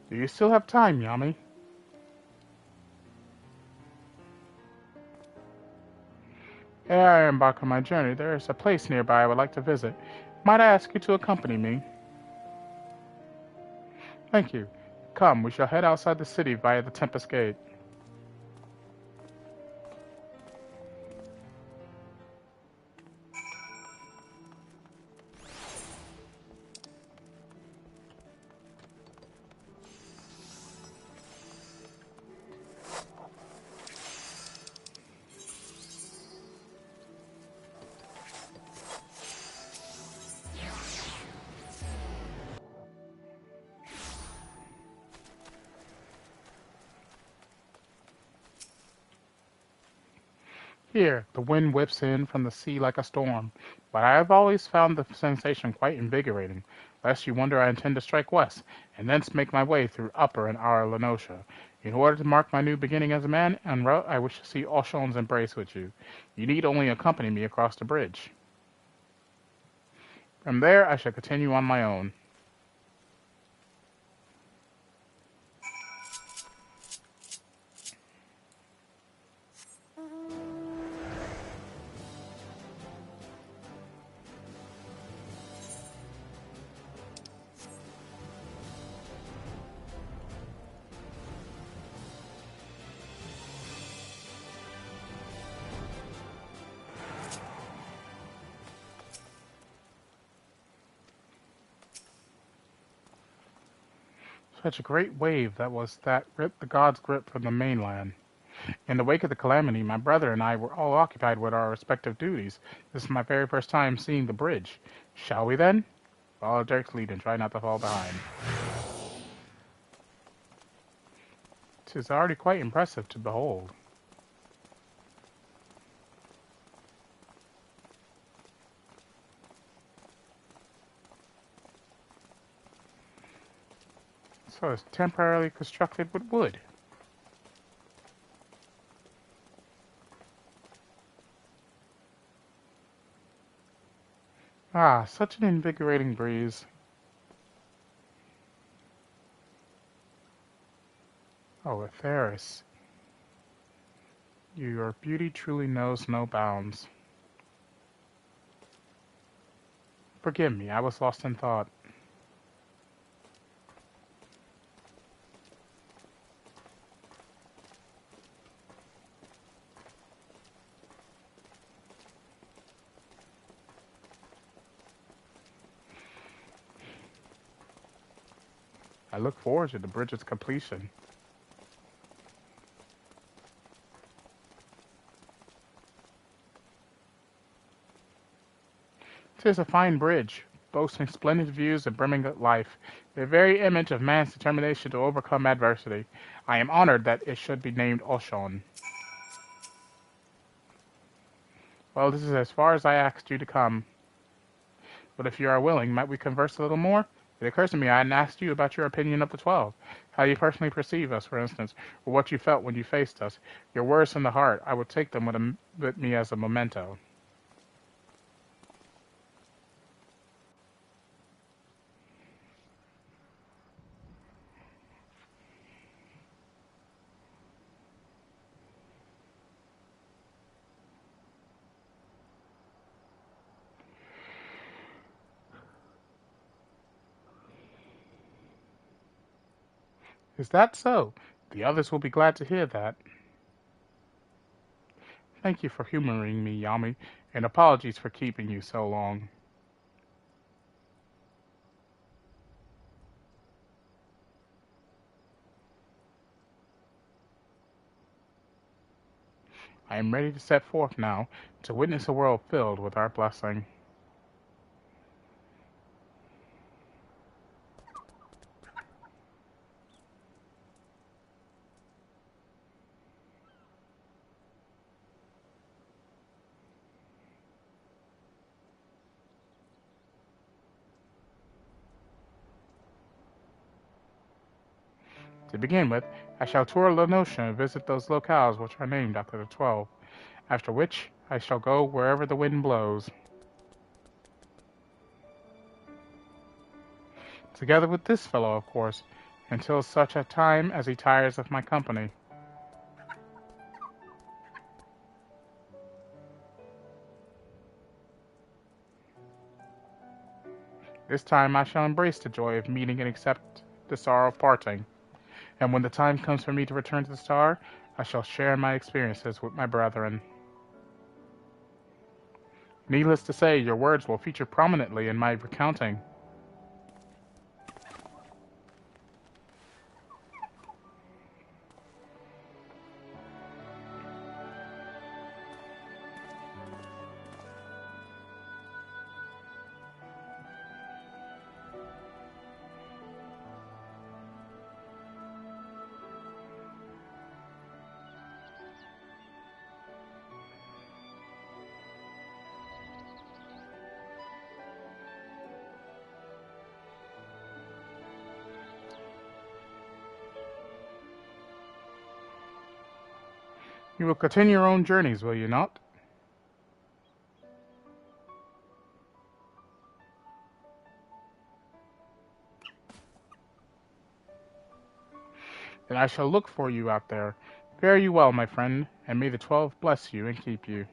[SPEAKER 1] Do you still have time, Yami? Ere I embark on my journey, there is a place nearby I would like to visit. Might I ask you to accompany me? Thank you. Come, we shall head outside the city via the Tempest Gate. Here, the wind whips in from the sea like a storm, but I have always found the sensation quite invigorating. Lest you wonder, I intend to strike west, and thence make my way through Upper and Outer Lenosha. In order to mark my new beginning as a man, en route I wish to see Oshon's embrace with you. You need only accompany me across the bridge. From there, I shall continue on my own. Such a great wave that ripped the god's grip from the mainland. In the wake of the calamity, my brother and I were all occupied with our respective duties. This is my very first time seeing the bridge. Shall we then? Follow Dirk's lead and try not to fall behind. 'Tis already quite impressive to behold. So it's temporarily constructed with wood. Ah, such an invigorating breeze. Oh, Atheris. Your beauty truly knows no bounds. Forgive me, I was lost in thought. I look forward to the bridge's completion. 'Tis a fine bridge, boasting splendid views and brimming with life, the very image of man's determination to overcome adversity. I am honored that it should be named Oshon. Well, this is as far as I asked you to come. But if you are willing, might we converse a little more? It occurs to me I hadn't asked you about your opinion of the 12. How you personally perceive us, for instance, or what you felt when you faced us. Your words from the heart, I would take them with me as a memento. Is that so? The others will be glad to hear that. Thank you for humoring me, Yami, and apologies for keeping you so long. I am ready to set forth now, to witness a world filled with our blessing. To begin with, I shall tour Lenosha and visit those locales which are named after the 12, after which I shall go wherever the wind blows. Together with this fellow, of course, until such a time as he tires of my company. This time I shall embrace the joy of meeting and accept the sorrow of parting. And when the time comes for me to return to the star, I shall share my experiences with my brethren. Needless to say, your words will feature prominently in my recounting. You will continue your own journeys, will you not? Then I shall look for you out there. Fare you well, my friend, and may the 12 bless you and keep you.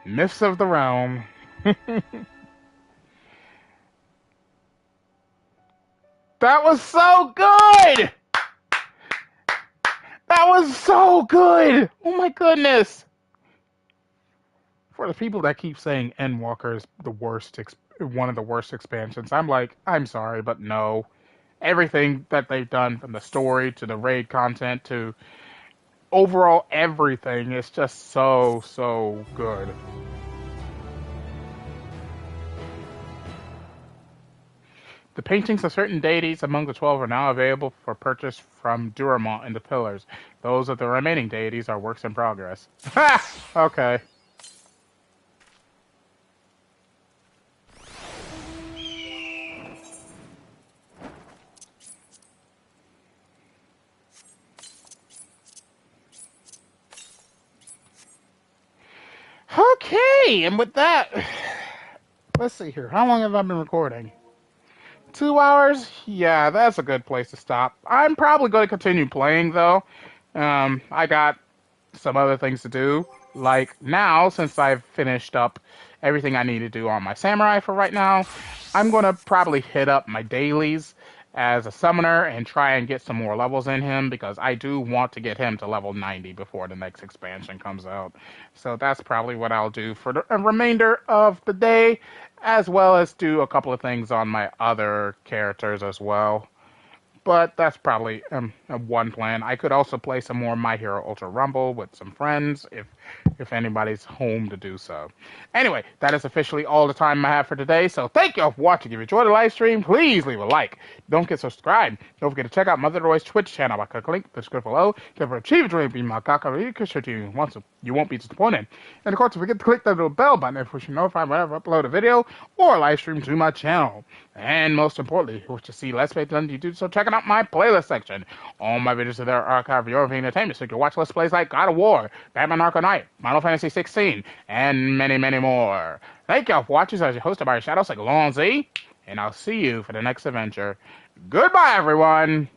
[SPEAKER 1] Myths of the Realm. That was so good! That was so good! Oh my goodness! For the people that keep saying Endwalker is the worst, one of the worst expansions, I'm like, I'm sorry, but no. Everything that they've done, from the story to the raid content to overall everything, is just so good. The paintings of certain deities among the 12 are now available for purchase from Duramont in the Pillars. Those of the remaining deities are works in progress. Ha! Okay. Okay, and with that, let's see here. How long have I been recording? 2 hours? Yeah, that's a good place to stop. I'm probably going to continue playing, though. I got some other things to do. Like, now, since I've finished up everything I need to do on my samurai for right now, I'm going to probably hit up my dailies as a summoner and try and get some more levels in him, because I do want to get him to level 90 before the next expansion comes out. So that's probably what I'll do for the remainder of the day, as well as do a couple of things on my other characters as well. But that's probably one plan. I could also play some more My Hero Ultra Rumble with some friends if anybody's home to do so. Anyway, that is officially all the time I have for today. So thank you all for watching. If you enjoyed the live stream, please leave a like. Don't forget to subscribe. Don't forget to check out Mother-Noroi Twitch channel by clicking the link in the description below. If you achieve a dream, be my you won't be disappointed. And of course, don't forget to click that little bell button if you should notify whenever I upload a video or a live stream to my channel. And most importantly, if you wish to see Let's Play done, you do so checking out my playlist section. All my videos are there archived for your entertainment, so you can watch Let's Plays like God of War, Batman Arkham Knight, Final Fantasy 16, and many more. Thank y'all for watching. As your host, TheAmariaShadow, like Long Z, and I'll see you for the next adventure. Goodbye, everyone!